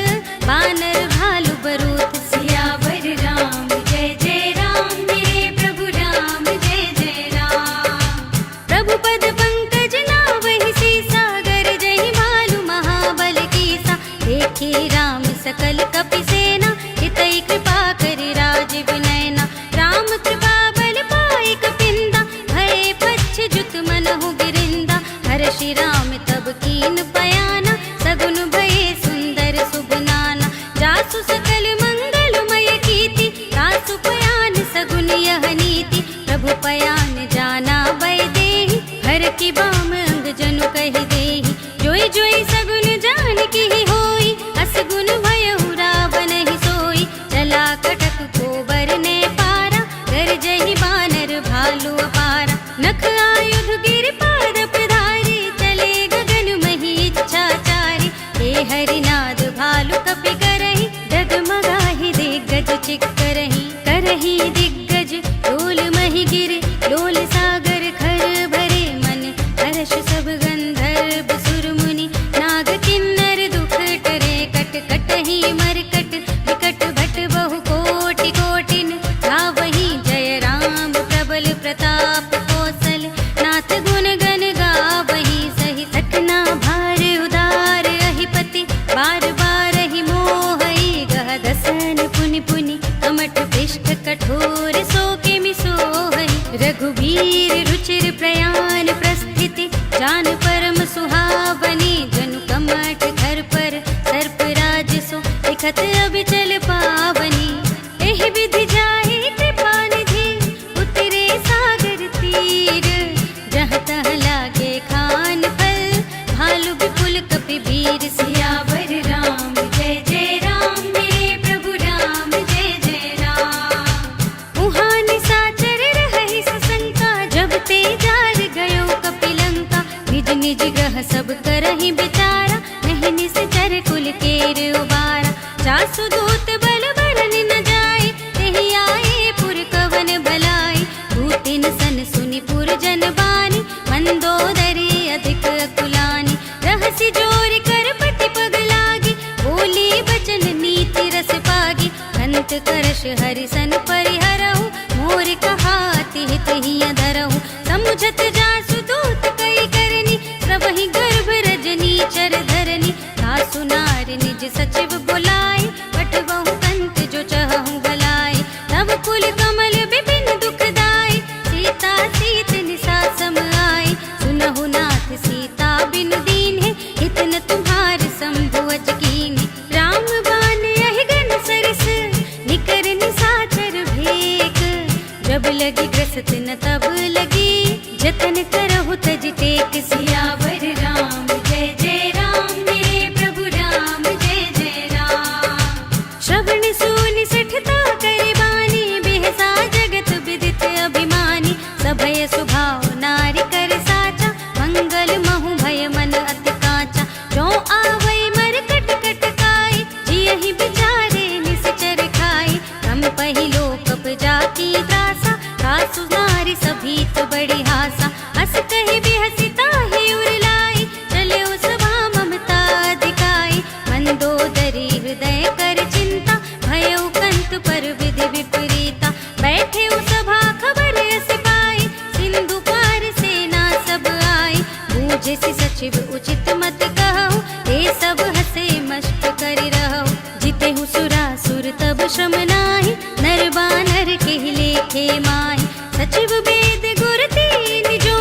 बानर भालु बरूथ। सियावर राम जय जय राम, मेरे प्रभु राम जय जय राम। प्रभु पद पंकज नावहि सीसा, गर जहि भालु महाबल कीसा। देखे राम सकल कपि सेना, हितै कृपा करि राजीव नयना। राम कृपा बल पाई कपिंदा, भय पच्छ जुत मनहु गिरिंदा। हर्षि राम तब कीन पयाना, सगुन भये सुंदर शुभ नाना। जासु सकल मंगलमय कीर्ति, तासु पयान सगुन यह नीति। प्रभु पयान जाना भय देहि, हर की बाम अंग जनु कहि देहि। जोई जोई सगुन जान की होई, असगुन भयहु रावण ही सोई। चला कटक को बरने पारा, कर जहि बानर भालु अपारा। नख आयुध गिर पाद प्रधारी, चले गगन मही इच्छाचारी। हे हरिनाद भालु कपि करहि, डगमगाहि दिग्गज चिक्करहि। करहि दिग्गज लोल महि गिर, लोल सागर खर भरे मन। हर्ष सब गंधर्व सुर मुनि, नाग किन्नर दुख टरे। कट कटहि मरकट, विकट भट बहु कोटि कोटिन। गावहि जय राम प्रबल प्रताप कौशल, नाथ गुण गण गावहि सहि। सकना भार उदार अहिपति, बार बार ही मोहई। गह दसन पुनि पुनि, कमठ पृष्ठ कठोर सो किमि सोहई। रघुबीर रुचिर प्रयाण प्रस्थिति, जान परम सुहावनी। जनु कमठ घर पर सर्प राज सो, दिखत अबिचल पावनी। एहि विधि जाहि कृपा निधि, उतरे सागर तीर। जहाँ तहाँ लागे खान फल, भालु विपुल कपि वीर। सियावर राम जय जय राम, मेरे प्रभु राम जय जय राम। उहाँ निशाचर रहहि सशंका, जब ते जार गयो कपि लंका। निज निज ग्रह सब करहि बिचारा, नहीं निश्चर कुल केर उबारा। जासु दूत बल बरन न जाए, तेहि आए पुर कवन भलाई। दूतिन सन सुनि पुर जन बानी, मंदोदरी अधिक अकुलानी। रहसि जोर कर पति पग लागी, बोली बचन नीति रस पागी। अंत करश हरिसन परिहरहु, मोर कहाति हित हिय धरहु। समुझत जासु दूत कई करनी, प्रभहि गर्भ रजनी चर धरनी। सासु नार निज सचिव बुलाए, पठबहु श्रम नाही, नर बानर कहले खे माही। सचिव वेद गुर तीन जो,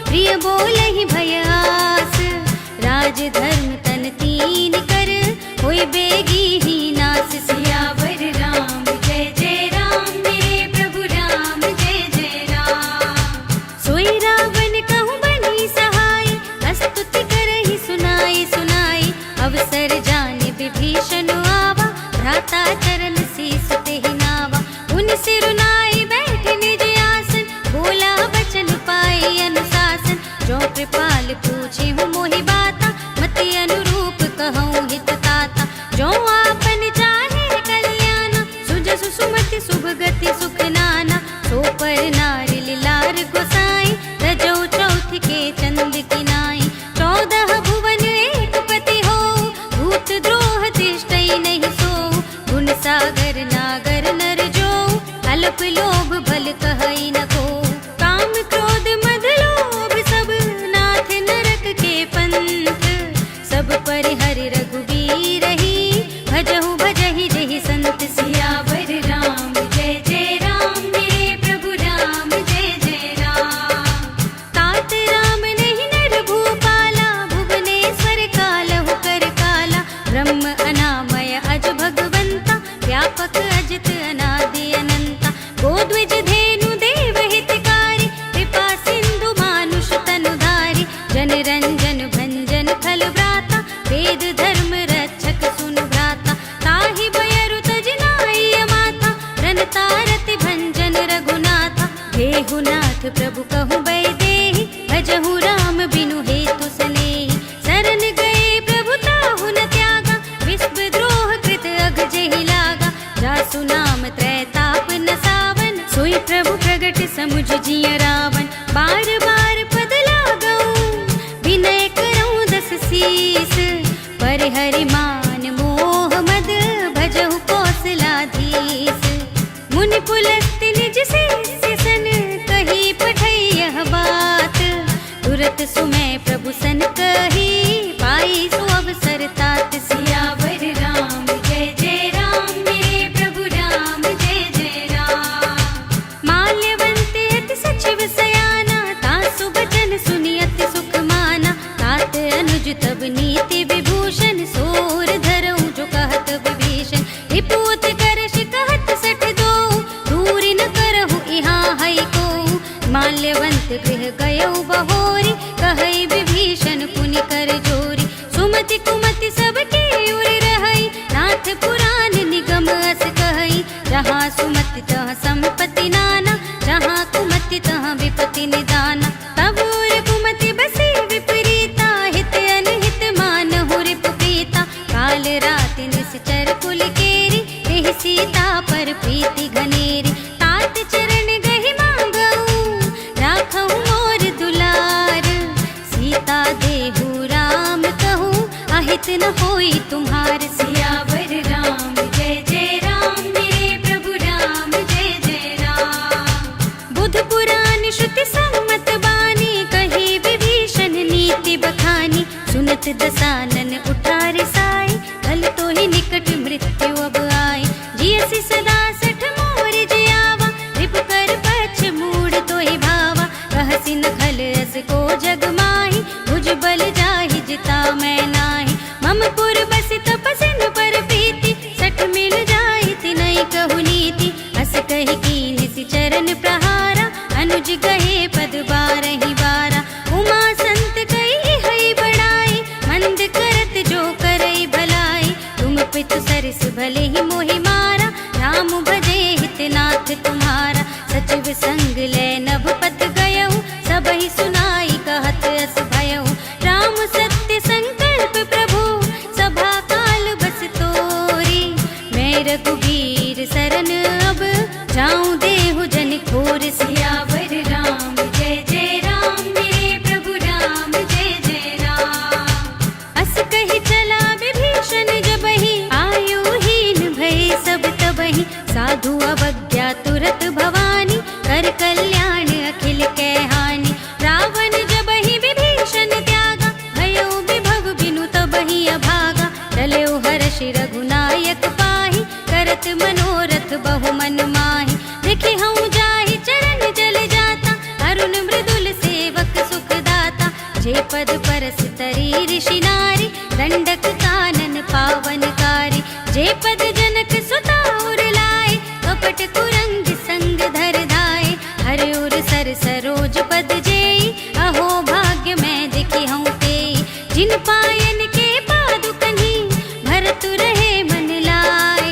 प्रिय बोलहि भय आस। राज धर्म तन तीन कर, होय बेगी ही नास। सियावर राम जय जय राम, मेरे प्रभु राम जय जय राम। सोई रावण कहूँ बनी सहाय, स्तुति करहि सुनाई सुनाई। अवसर जाने विभीषण आवा, भ्राता चरण शीस तेहि नावा। उन सिरुनाई बैठ निज आसन, बोला वचन पाए अनुशासन। जो कृपाल पूछे हूँ मोहि बाता, मति अनुरूप कहूँ हित ताता। जो आपन चाहे कल्याण, सुजसु सुमति शुभ गति सुख नाना। सो पर नारी लार गोसाई, रजौ चौथ के चंद की नाई। 14 भुवन एक पति हो, भूत द्रोह तिष्ठई नहीं सो। गुण सागर नागर नर जो, अल्प लोभ भल कहई न को। काम क्रोध मद लोभ सब, नाथ नरक के पंथ। सब परिहरि रघुबीर ही, भजहु भजहि जहि संत। सियावर राम जय जय राम, मेरे प्रभु राम जय जय राम। तात राम नहीं नर भूपाला, भुवनेश्वर कालहु कर काला। ब्रह्म अनामय अज भगवंता, व्यापक अजित अनादि अनंता। गोद्विज धेनु देव हितकारी, कृपा सिंधु मानुष तनुधारी। जन रंजन भंजन खल व्राता, वेद धर्म रक्षक सुन भ्राता। ताहि बयरु तज नाई माथा, रन तारति भंजन रघुनाथा। देहुनाथ प्रभु कहूँ बैदेहि, भजहु राम बिनु हेतु सनेहि। शरण गए प्रभु ताहु न त्यागा, विश्व द्रोह कृत अघ जेहि लागा। जासु नाम त्रैताप न सावन, सोई प्रभु प्रगट समुझ जिय रावण। बार बार पद लागऊं, विनय करऊं दस शीस। परिहरि मान मोह मद, भजहु कौशलाधीश। मुनि पुलस्त्य निज शिष्य सन, कही पठई यह बात। तुरत सुमय प्रभु सन कही, पाई सो अवसर तात। सियावर राम जय जय राम, मेरे प्रभु राम जय जय राम। माल्यवंत अति सचिव सयाना, तासु बचन सुनि अति सुख माना। तात अनुज तब नीति विभूषण, सोर धरऊं जो कहत विभीषण। रिपुत करश कहत सठ दो, दूर न करहु इहाँ है को। माल्यवंत गृह गयऊ बहोरी, कहई विभीषण पुनि कर जोरी। सुमति कुमति सबके उर रहई, नाथ पुराण निगम अस कहई। जहाँ सुमति तहाँ संपत्ति नाना, जहाँ कुमति तहाँ विपत्ति निदाना। तब उर कुमति बसी विपरीता, हित अनहित मानहु रिपु प्रीता। काल राति निश्चर कुल केरी, तेहि सीता पर प्रीति घनेरी। तात चरण गहि मांगऊं, राखऊं मोर दुलार। सीता देहु राम कहूँ, अहित न होई तुम्हार। सियावर राम जय जय राम, मेरे प्रभु राम जय जय राम। बुध पुराण श्रुति सम्मत बानी, कही विभीषण नीति बखानी। सुनत दसानन उठारे साई, कल तो ही निकट मृत्यु अब आई। जियसि सदा सठ मोर जियावा, रिप कर पछ मूढ़ तो ही भावा। कहसि न खल अस को जग माही, भुज बल जाहि जिता मैं नाही। मम पुर बसि तपसिन पर प्रीति, सठ मिल जाहि तिनहि कहु नीति। अस कहि कीन्हि चरण प्रहारा, अनुज गहे पद बारहि बारा। उमा संत कही हई बड़ाई, मंद करत जो करई भलाई। तुम पितु सरस भले ही मोहि मारा, राम भजे हितनाथ तुम्हारा। सचिव संग ले नभ पत गयऊ, सबहि सुनाई कहत अस भयऊ। राम सत्य संकल्प प्रभु, सभा काल बस तोरी। मैं रघुबीर सरन अब, जाऊं देहु जन खोर। सियावर राम जय जय राम, मेरे प्रभु राम जय जय राम। अस कही चला विभीषण जबहि, आयुहीन भय सब तबहि। साधु अवज्ञा तुरत भवानी, कर कल्याण अखिल कै हानि। रावण जबहि विभीषण त्यागा, भयउ विभव बिनु तबहि अभागा। टलऊ हर्षि रघुनायक पाहि, करत करत मनोरथ बहु मन माहि। देखि हूँ जाहि चरण जल जाता, अरुण मृदुल सेवक सुखदाता। जे पद परस तरी ऋषि नारी, दंडक कानन पावनकारी। जे पद जनक सुता उर लाए, कपट कुरंग संग धर धाए। हर उर सर सरोज पद जेई, अहो भाग्य मैं देखी हूँ तेई। जिन पायन के पादुकन्ही, भरत रहे मन लाई।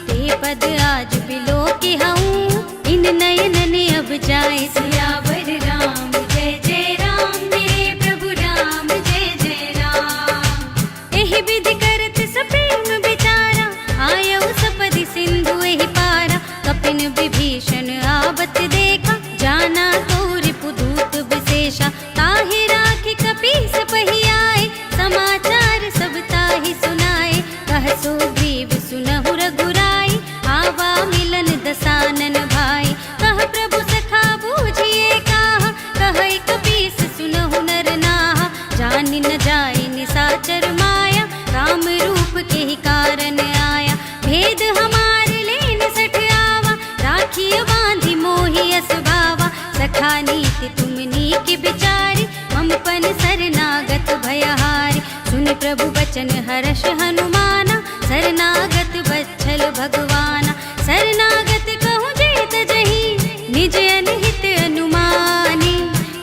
ते पद आज बिलो की हूँ, इन नयनन अब जाए। सियावर राम जय जय राम, मेरे प्रभु राम जय जय राम। एहि विधि करत सप्रेम विचारा, आयऊ सपदि सिंधु एहि पारा। कपिन विभीषण आवत देखा, जाना तो रिपुदूत विशेषा। ताहि राखि कपीस पहियाए, समाचार सब ताहि सुनाए। कह सुग्रीव सुनहु रघुराई, आवा मिलन दसानन भाई। कह प्रभु सखा बूझिए काहा, कहै कपीस सुनहु नर नाहा। जानि न जाय निसाचर माया, राम रूप के ही कारण आया। भेद हमार लेन सठ आवा, राखिय बांधि मोहि अस भावा। सखा नीति तुम नीक बिचारी, ममपन शरणागत भयहारी। सुनि प्रभु बचन हर्ष हनुमाना, शरणागत बच्छल भगवाना। शरणागत कहूँ जेत जहीं, निज अनहित अनुमानी।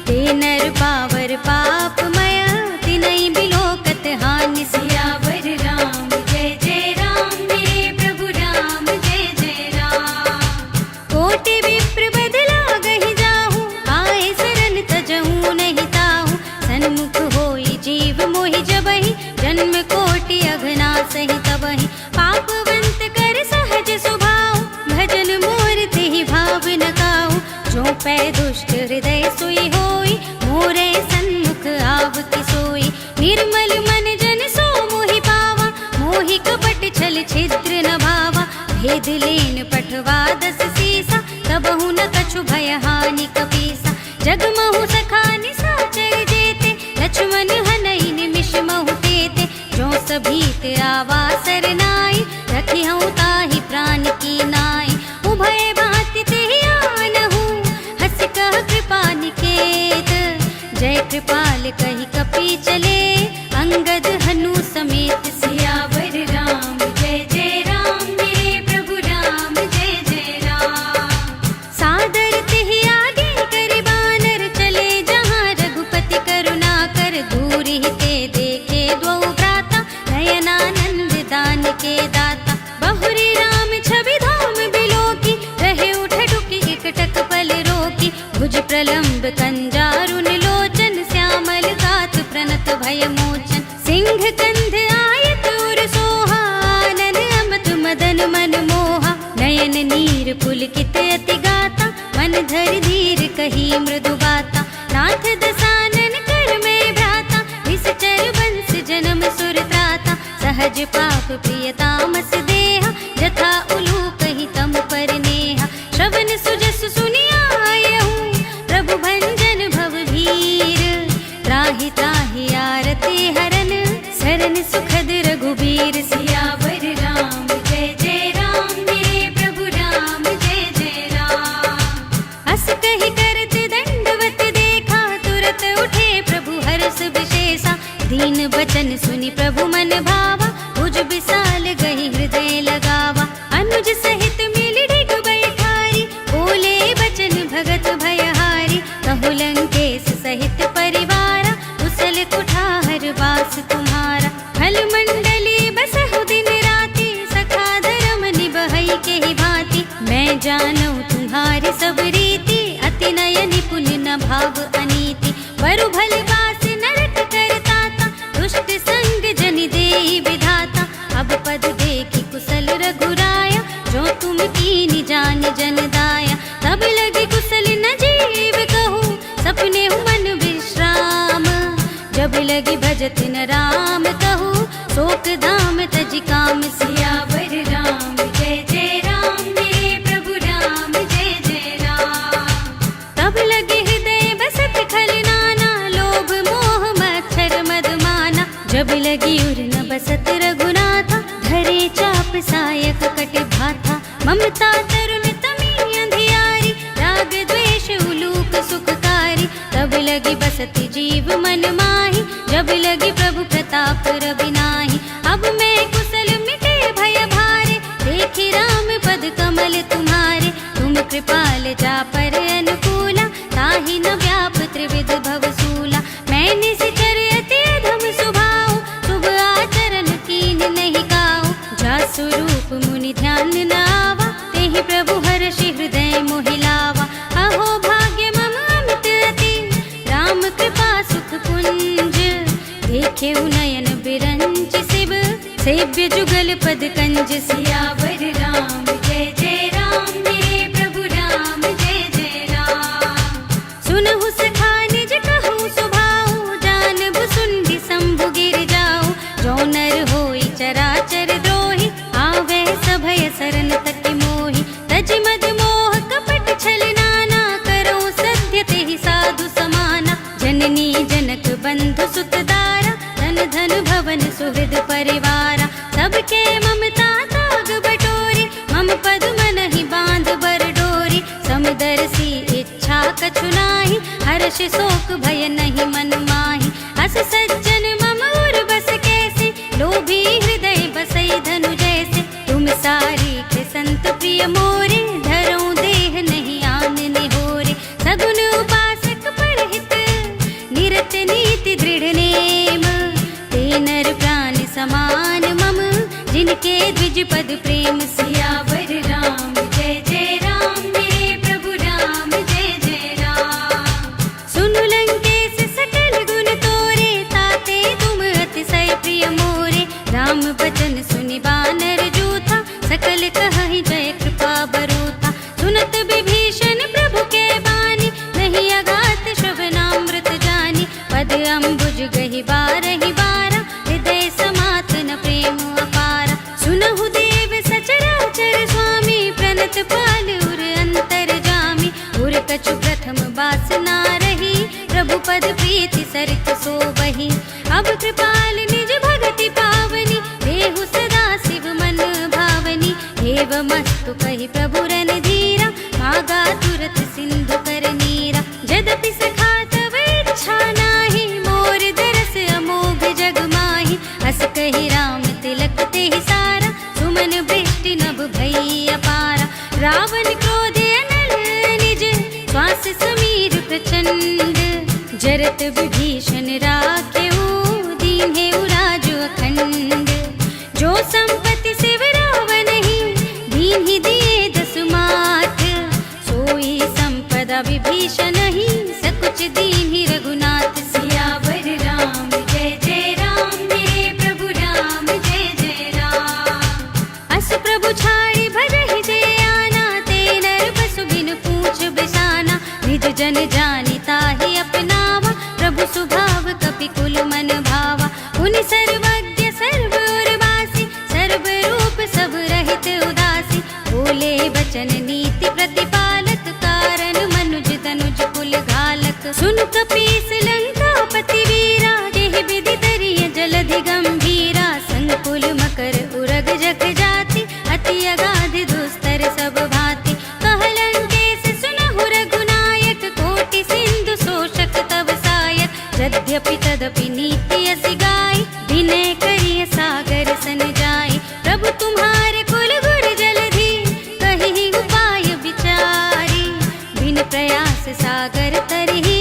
ते नर पावर पाप मय, तिनहि बिलोकत हानि। सियावर राम जय जय राम, मेरे प्रभु राम जय जय राम। कोटि विप्र बदला गहि जाहू, आए शरण तजहू नहीं ताहू। सन्मुख होई जीव मोहि जबहि, जन्म कोटि अघना सहि तबहि। पापवंत कर सहज स्वभाव, भजन मोर तेहि भाव न काहू। जो पै दुष्ट हृदय सोई होई, मोरे सन्मुख आवति सोई। निर्मल मन जन सो मोहि पावा, मोहि कपट छल छिद्र न भावा। भेद लेन पठवा दस सीसा, तबहु न कछु भय हानि कपीसा। जगमहु सखा निसाचर जेते, लक्ष्मण हनई निमिष महु तेते। जो सभीत आवा सरनाई, रखी हूँ ताहि प्राण की नाई। उभय भांति तेहि आनहु, हँस कह कृपा निकेत। जय कृपाल कहि कपि चले, अंगद हनु समेत। सियावर राम जय जय राम, मेरे प्रभु राम जय जय राम। सादर तेहि आगे कर बानर, चले जहाँ रघुपति करुणा कर। दूर ही ते देखे द्वौ भ्राता, नयनानंद दान के दाता। बहुरी राम छवि धाम बिलोकी, रहे उठ डुकी एकटक पल रोकी। भुज प्रलंब कंजारुन लोचन, श्यामल गात प्रणत भय मोचन। सिंह कंध आयत उर सोहा, आनन अमत मदन मन मोहा। नयन नीर पुलकित अति गाता, मन धर धीर कही मृदु बाता। नाथ दसानन कर में भ्राता, निश्चर बंस जन्म सुर त्राता। सहज पाप प्रिय तामस देहा, जथा उलूक ही तम पर नेहा। श्रवण सुजस सुनियायहूँ, प्रभु भंजन भव भीर। त्राहि त्राहि आरती हरन, शरण सुखद रघुबीर। सियावर राम जय जय राम, मेरे प्रभु राम जय जय राम। अस कहि करत दंडवत देखा, तुरत उठे प्रभु हर्ष विशेषा। दीन बचन सुनि प्रभु मन भावा, भुज विशाल गहि हृदय लगावा। अनुज सहित मिलि डिग बैठारी, बोले बचन भगत भयहारी। कहु लंकेश सहित परिवारा, कुशल कुठार वास तुम्हारा। फल मंडली बसहु दिन राति, सखा धर्म निबहै के ही भांति। मैं जानू तुम्हारी सब रीति, अति नय निपुण न भाव अनीति। बरु भल बास नरक करताता, दुष्ट संग जनि देहि विधाता। अब पद देखि कुशल रघुराया, जो तुम कीनि जान जन दाया। तब लगे कुशल न जीव कहूँ, सपने मन विश्राम। जब लगी भजत न राम कहूँ, शोक धाम तज काम। सियावर राम जय जय राम, मेरे प्रभु राम जय जय राम। तब लगे हृदय बसत खल नाना, लोभ मोह मच्छर मद माना। जब लगी उर न बसत रघुनाथा, धरे चाप सायक कट भाता। ममता तरुण तमी अंधियारी, राग द्वेष उलूक सुखकारी। तब लगी बसती जीव मन माही, जब लगी प्रभु प्रताप रवि नाही। अब मैं कुशल मिटे भय भारे, देखी राम पद कमल तुम्हारे। तुम कृपाल जा पर अनुकूला, ताहि न व्याप त्रिविध भवसूला। मैंने सिचर अति अधम स्वभाव, शुभ आचरण कीन नहीं गाओ। जा स्वरूप मुनि ध्यान न आवा, तेहि प्रभु हर्षि हृदय मोहि लावा। अहो भाग्य मम अमित अति, राम कृपा सुख पुंज। देखे नयन बिरंच शिव, सेव्य जुगल पद कंज। सियावर राम जय जय राम, मेरे प्रभु राम जय जय राम। सुनहु सखा निज कहूँ सुभाऊ, जानब सुंदि शंभु गिर जाऊ। जो नर होई चराचर द्रोही, आवे सभय सरन तक मोहि। तज मद मोह कपट छल नाना, करो सत्य तेहि साधु समाना। जननी जनक बंधु सुत दारा, धन धन भवन सुहृद परिवारा। सबके ममता ताग बटोरी, मम पद मनहि बांध बर डोरी। समदर्शी इच्छा कछु नाही, हर्ष शोक भय नहीं मन माही। अस सज्जन मम उर बस कैसे, लोभी हृदय बसई धनु जैसे। तुम सारी के संत प्रिय मोरे, धरो देह नहीं आन निहोरे। सगुन उपासक परहित, निरत नीति दृढ़ नेम। ते नर प्राण समान मम, जिनके द्विज पद प्रेम। सियावर राम जय जय राम, मेरे प्रभु राम जय जय राम। सुनु लंकेश सकल गुण तोरे, ताते तुम अतिशय प्रिय मोरे। राम बचन सुनि बानर जूथा, सकल कहहि जय कृपा बरूथा। सुनत विभीषण प्रभु के बानी, नहीं अगात श्रवणामृत जानी। पद अम्बुज गहि बारहि बारा, हृदय समातन प्रेम अपारा। सुनहु देव सचराचर स्वामी, प्रणत पाल उर अंतर जामी। उर कछु प्रथम बासना रही, प्रभु पद प्रीति सरित सोबहि। अब कृपाल निज भगति पावनी, देहु सदा शिव मन भावनी। एवमस्तु कहि प्रभु रणधीरा, मागा तुरत सिंधु कर नीरा। यद्यपि सखा तव इच्छा नाही, मोर दरस अमोघ जग माही। हस कहि राम तिलक तेहि सारा, सुमन वृष्टि नभ भई अपारा। रावण क्रोधे अनल निज, श्वास समीर प्रचंड। जरत विभीषण राखेऊ, दीन्हेउ राजु अखंड। जो संपत्ति शिव रावणहि, दीन्हि दिए दस मात। सोई संपदा विभीषण ही, सकुच दीन्हि रघुनाथ। सियावर राम जय जय राम, मेरे प्रभु राम जय जय राम। अस प्रभु छाड़ी भजहि जे आना, ते नर पशु बिन पूछ बिसाना। निज जन जानि ताहि अपनावा, प्रभु स्वभाव कपि कुल मन भावा। उनि सर्वज्ञ सर्व उर्वासी, सर्व रूप सब रहित उदासी। बोले बचन नीति प्रतिपालक, कारण मनुज तनुज कुल घालक। सुन कपीस लंकापति वीरा, जेहि विधि तरिय जलधि गंभीरा। संकुल मकर उरग जग जाति, अति अगाध दुस्तर सब भांति। कह लंकेश सुनहु रघुनायक, कोटि सिंधु शोषक तव सायक। यद्यपि तदपि नीति असि गाई, विनय करिय सागर सन जाई। प्रभु तुम्हारे कुल गुर जलधि, कहि उपाय विचारी। बिन प्रयास सागर तरहि,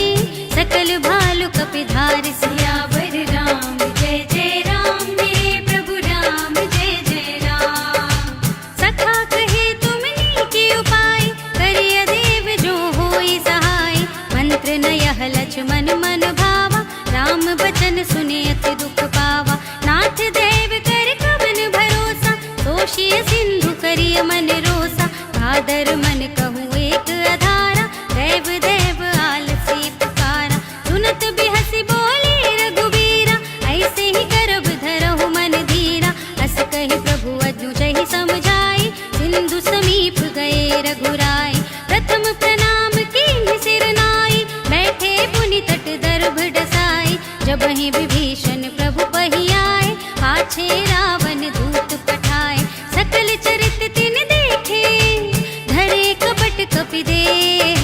सकल भालु कपि धारि। सियावर राम जय जय राम, मेरे प्रभु राम जय जय राम। सखा कहे तुम नीके उपाय, करिय देव जो होई सहाय। मंत्र नयह लक्ष्मण मन भावा, राम बचन सुने अति दुख पावा। नाथ देव कर कवन भरोसा, तोषिय सिंधु करिय मन रोसा। भादर मन कहूँ एक अधारा, देव देव आलसी पुकारा। सुनत बिहसी बोले रघुबीरा, ऐसे ही करब धरहु मन धीरा। अस कहि प्रभु अजु जहि समझाई, सिंधु समीप गए रघुराई। प्रथम प्रणाम कीन्हि सिर नाई, बैठे पुनि तट दर्भ डसाई। जबहि विभीषण प्रभु पहि आए, पाछे रावण दूत पठाए। सकल चरित तिन देखे, कपि देह,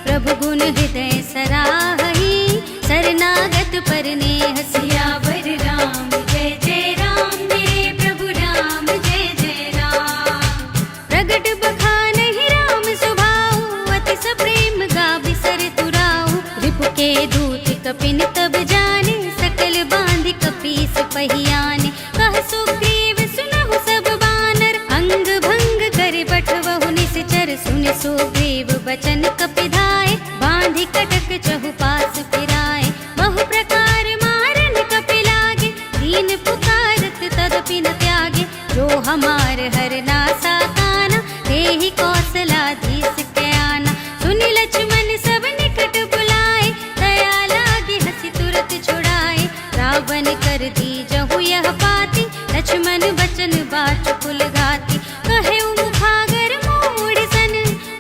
प्रभु गुण हृदय सराही, शरणागत पर नेह। सियावर राम जय जय राम, मेरे प्रभु राम जय जय राम। प्रगट बखानहि राम सुभाऊ, अति सप्रेम गाभि सर तुराऊ। रिपु के दूत कपिन तब जाने, सकल बांधि कपीस पहियाने। कह सुग्रीव सुनहु सब बानर, अंग भंग कर बठवहु निश्चर। सुनि सुग्रीव बचन कपिधाय, बांधि कटक चहु पास फिराए। बहु प्रकार मारन कपि लागे, दीन पुकारत तदपि न त्यागे। जो हमार हरना साकाना, तेहि कौशलाधीश के आना। सुनि लक्ष्मण सब निकट बुलाए, दया लागी हंसी तुरत छुड़ाए। रावण कर दीजहु यह पाती, लक्ष्मण बचन बाट कुल घाती। कहे मुखागर मोड़ सन,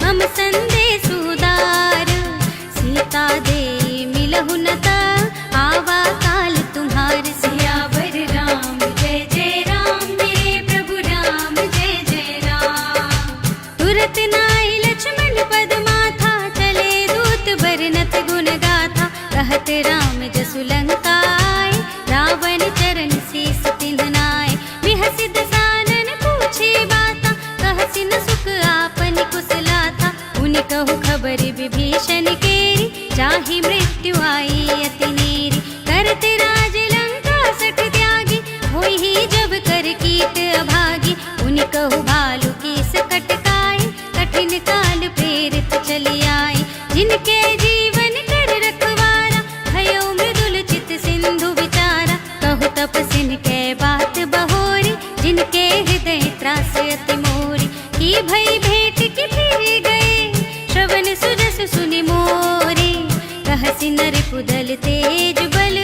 मम संदेश उदार। सीता दे मिलहु न ता, आवा काल तुम्हार। सियावर राम जय जय राम, मेरे प्रभु राम जय जय राम। तुरत नाई लक्ष्मण पद माथा, चले दूत बरनत गुण गाथा। कहत राम जसु लंका आए, रावण चरण शीस तिन्ह नाय। बिहसि दसानन पूछे बाता, कहसि न सुख आपनि कुशलाथा। उनि कहु खबर विभीषण केरी, जाहि मृत्यु आई अति नेरी। करत राज लंका सठ त्यागी, होई जब कर कीट अभागी। उनि कहु भालु की सकट काई, कठिन काल प्रेरित चली आई। जिनके जीवन कर रखवारा, भयो मृदुल चित सिंधु विचारा। कहु तपसिन के बात बहोरी, जिनके हृदय त्रास अति मोरी। की भई भेंट की फिर गए, श्रवण सुजस सुनि मोरे। कहसि नर पुदल तेज बल,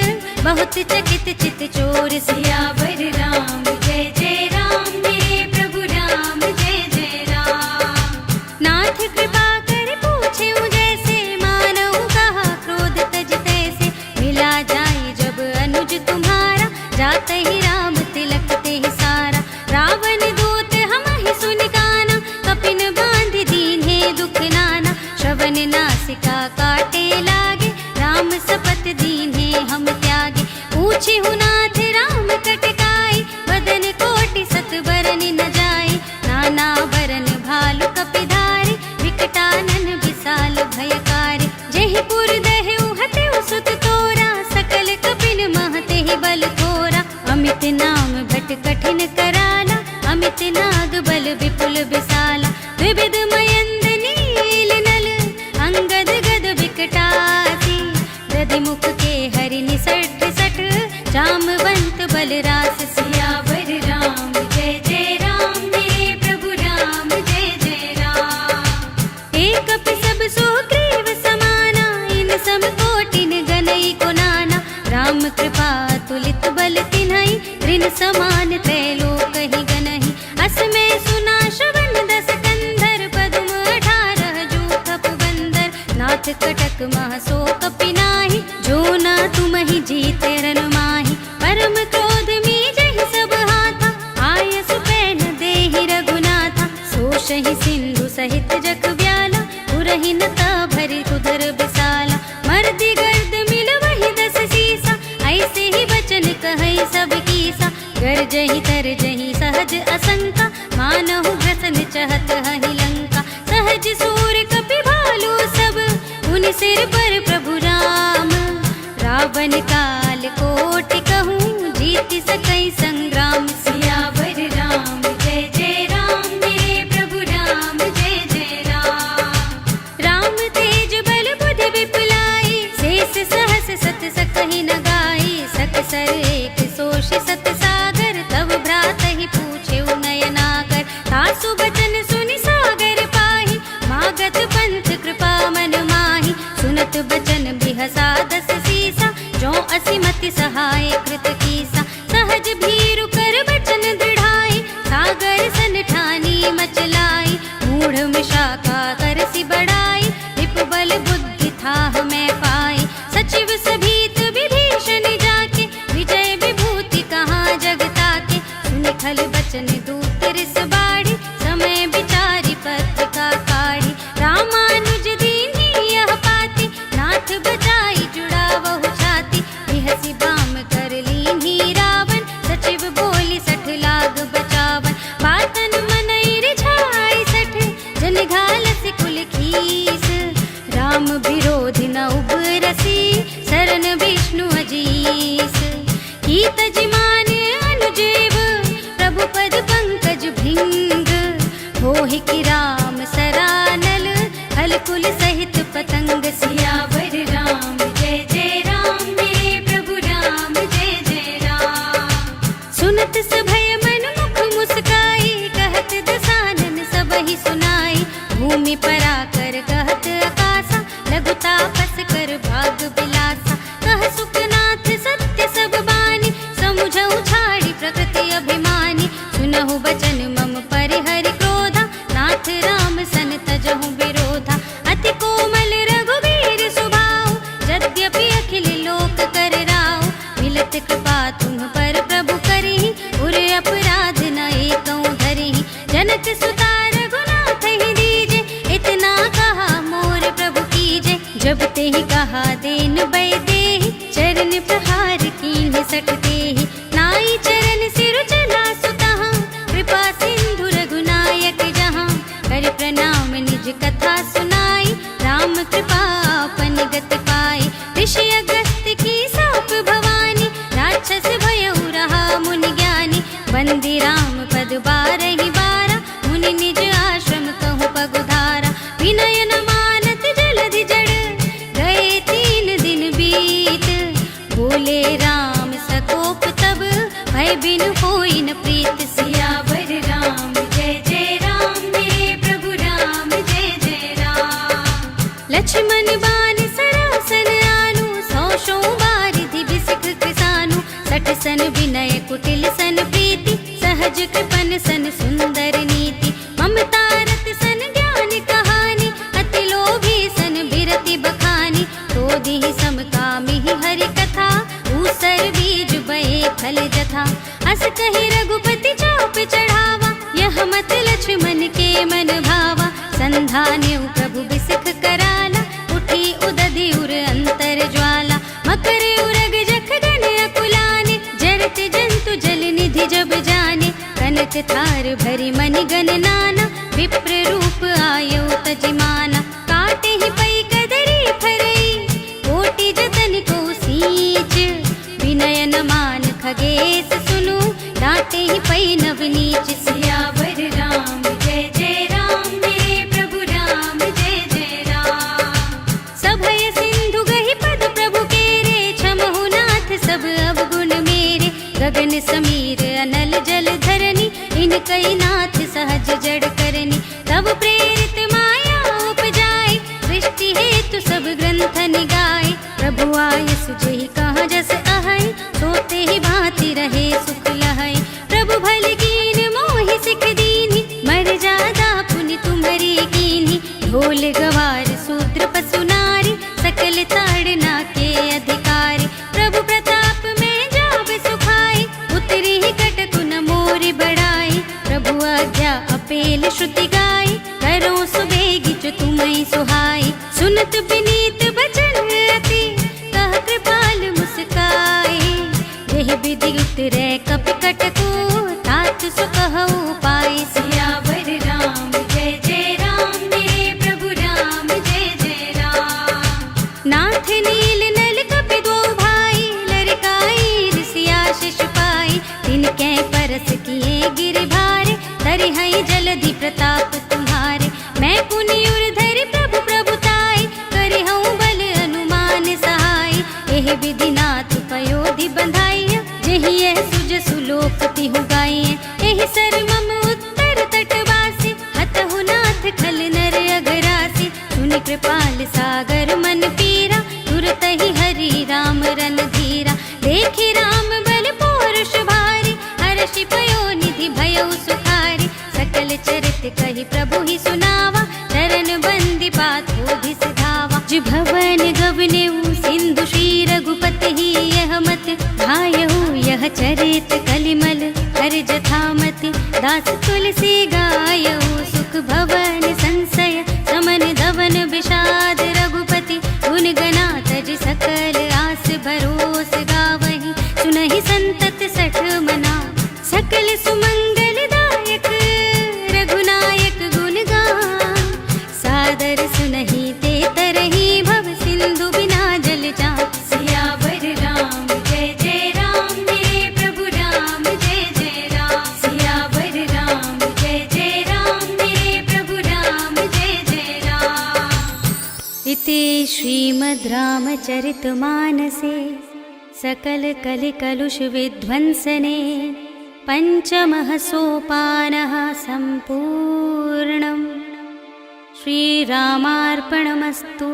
बहुत चकित चित चोर। सियावर राम जय जय राम, मेरे प्रभु राम जय जय राम। नाथ कृपा कर पूछे जैसे, मानव कहा क्रोध तज तैसे। मिला जाए जब अनुज तुम्हारा, जाते ही राम तिलक ते सारा। रावण दूत हमहि सुनि काना, कपिन बांध दीन्हे दुख नाना। श्रवण नासिका काटे लागे, राम सपत दीन्हे हम त्यागे। पूछे नाथ राम कटकाई, बदन कोटि सत बरन न जाए। नाना बरन भालु कपिधारी, विकटानन विशाल भयकारी। जेहि पुर दहु हतउ सुत तोरा, सकल कपिन महते ही बल थोरा। अमित नाम भट कठिन कराला, अमित नाग बल विपुल विशाला। द्विविध मयंद नील नल, अंगद गद विकटासी। दधि मुख के हरि निसठ सठ, जामवंत बलरास। सियावर राम जय जय राम, मेरे प्रभु राम जय जय राम। एक कपि सब सुग्रीव समाना, इन सम कोटिन गनई को नाना। राम कृपा तुलित बल तिन्हई, त्रिन समान त्रैलोक ही गनहि। अस में सुना श्रवण दस कंधर, पद्म 18 जूथप बंदर। नाथ कटक मह सो कपि नाही, जो ना तुम ही जीते रन माही। परम क्रोध मीजहि सब हाथा, आयसु पैन देहि रघुनाथा। सोषहि सिंधु सहित जग ब्याला, पुरहि न ता भरि उदर विशाला। मर्दि गर्द मिलवहि दस सीसा, ऐसे ही वचन कहै सब कीसा। गर्जहि तरजहि सहज असंका, मानहु ग्रसन चहत हहि लंका। सहज सूर कपि भालु सब, उनि सिर पर प्रभु राम। रावण काल कोटि कहूँ, जीति सकै संग्राम। सियावर राम जय जय राम, मेरे प्रभु राम जय जय राम। राम तेज बल बुद्धि विपुलाई, शेष सहस सत सकहि न गाई। सकसर एक सोषि सत सागर, तब भ्रात ही पूछे नयनागर। तासु बचन सुनि सागर पाहि, मागत पंथ कृपा मन माहि। सुनत बचन बिहसा दस सीसा, जो असिमति सहाय कृत कीसा। सहज भीरु कर बचन दृढ़ाई, सागर सन ठानी मचलाई। मूढ़ मिशाखा करसि बढ़ाई, विपु बल बुद्धि थाह मैं पाई। सचिव सभीत विभीषण जाके, विजय विभूति कहाँ जग ताके। सुनि खल बचन दूत रिस बाढ़ी, समय विचारी पत्रिका काढ़ी। रामा भय मन मुख मुस्काई, कहत दसानन सबहि सुनाई। भूमि पराकर कहत आकाशा, लघु तापस कर भाग बिलासा। कह सुखनाथ सत्य सब बानी, समुझऊ छाड़ी प्रकृति अभिमानी। सुनहु बचन मम परिहरि क्रोधा, नाथ राम सन तजहु विरोधा। अति कोमल रघुवीर सुभाऊ, यद्यपि अखिल लोक कर राऊ। मिलत कृपा तुम पर प्रभु करिहि, उर अपराध न एकऊ धरिहि। जनक सुता रघुनाथ ही दीजे, इतना कहा मोर प्रभु कीजे। जब ते ही कहा देन बै देहि, चरण प्रहार कीन्ह सठ देहि। नाई चरण सिर चला सुतहाँ, कृपा सिंधु रघुनायक जहाँ। कर प्रणाम निज कथा सुनाई, राम कृपा अपन गत पाई। ऋषि अगस्त्य की साप भवानी, राक्षस भयउ रहा मुनि ज्ञानी। बंदी राम पद बारहि बारा, मुनि निज आश्रम कहु पगुधारा। विनय न मानत जलधि जड़, गए 3 दिन बीत। बोले राम सकोप तब, भय बिनु होई न प्रीत। सियावर राम जय जय राम, मेरे प्रभु राम जय जय राम। लक्ष्मण बान सरासन आनु, 100 बारिधि बिसिख कृसानु। 60 सन विनय कुटिल सन प्रीति, सहज कृपन सन सुंदर नीति। ममता रत सन ज्ञान कहानी, अति लोभी सन बिरति बखानी। क्रोधि समकामी हरि कथा, ऊसर बीज बहे फल जथा। अस कहि रघुपति चाप चढ़ावा, यह मत लक्ष्मण के मन भावा। संधान्यु प्रभु बिसिख कराला, उठी उदधि उर अंतर ज्वाला। मकर उरग जख गन अकुलाने, जरत जंतु जल निधि जब जाने। कनक थार भरी मनि गन नाना, विप्र रूप आयो तजिमाना। काटे ही पई कदरी फरई, कोटि जतन को सींच। विनय न मान खगेश सुनु, डांटे ही पई नवनीच। सियावर राम जय जय राम, मेरे प्रभु राम जय जय राम। सभय सिंधु गहि पद प्रभु केरे, क्षमहु नाथ सब अवगुण मेरे। गगन समीर अनल जल धरनी, इनकई नाथ सहज जड़ करनी। तब प्रेरित माया उपजाए, सृष्टि हेतु सब ग्रंथ निगाए। प्रभु आय सुजहि कहाँ जस अहै, सोते ही भांति रहे सुख लहै। प्रभु भल कीन मोहि सिख दीन्हि, मर जादा पुनि तुम्हरी कीन्हि। ढोल गवार शूद्र पशु नारी, सकल ताड़ना के अधिकारी। प्रभु प्रताप में जाब सुखाई, उतरी ही कटकु न मोरि बढ़ाई। प्रभु आज्ञा अपेल श्रुति गाई, करो सुबेगी जो तुम्हें सुहाई। सुनत विनीत बचन अति, कह कृपाल मुस्काई। यह विधि उतरै कपि कटकु, तात सुकहु पाई। सियावर राम जय जय राम, मेरे प्रभु राम जय जय राम। नाथ नील नल कपि दो भाई, लरकाई ऋषिया शिशु पाई। तिनकै परस किए गिर भारे, तरिहै जलधि प्रताप तुम्हारे। मैं पुनि उर धरि प्रभु प्रभुताई, करिहउँ बल अनुमान सहाय। एह विधि नाथ पयोधि बंधाइय, जेहि यह सुज सुलोक तिहु गाइय। एहि सर मम उत्तर तटवासी, हतहु नाथ खल नर अगरासी। सुनि कृपाल सागर मन पीरा, तुरत ही हरि राम रन धीरा। देखि राम बल पौरुष भारी, हर्षि पयो निधि भयउ सुखारी। सकल चरित कहि प्रभु ही सुनावा, चरण बंदी पाथोधि सिधावा। जिभवन गवनेउ सिंधु श्री रघुपति ही, यह मत भायहु यह चरित कलिमल हर जथामति। दास तुलसी गायहु, सुख भवन संशय समन धवन विषाद। रघुपति गुण गना तज सकल आस भरोस गावहि। सुनहि संतत सठ मना, सकल सुमंगल दायक। रघुनायक गुण गान, सादर सुनहि ते तरहि। भव सिंधु बिना जल जान। सियावर राम जय जय राम, मेरे प्रभु राम जय जय राम। सियावर राम जय जय राम, मेरे प्रभु राम जय जय राम। इति श्रीमद् रामचरितमानसे सकल कलि कलुष विध्वंसने, पञ्चमः सोपानः सम्पूर्णम्। श्रीरामार्पणमस्तु।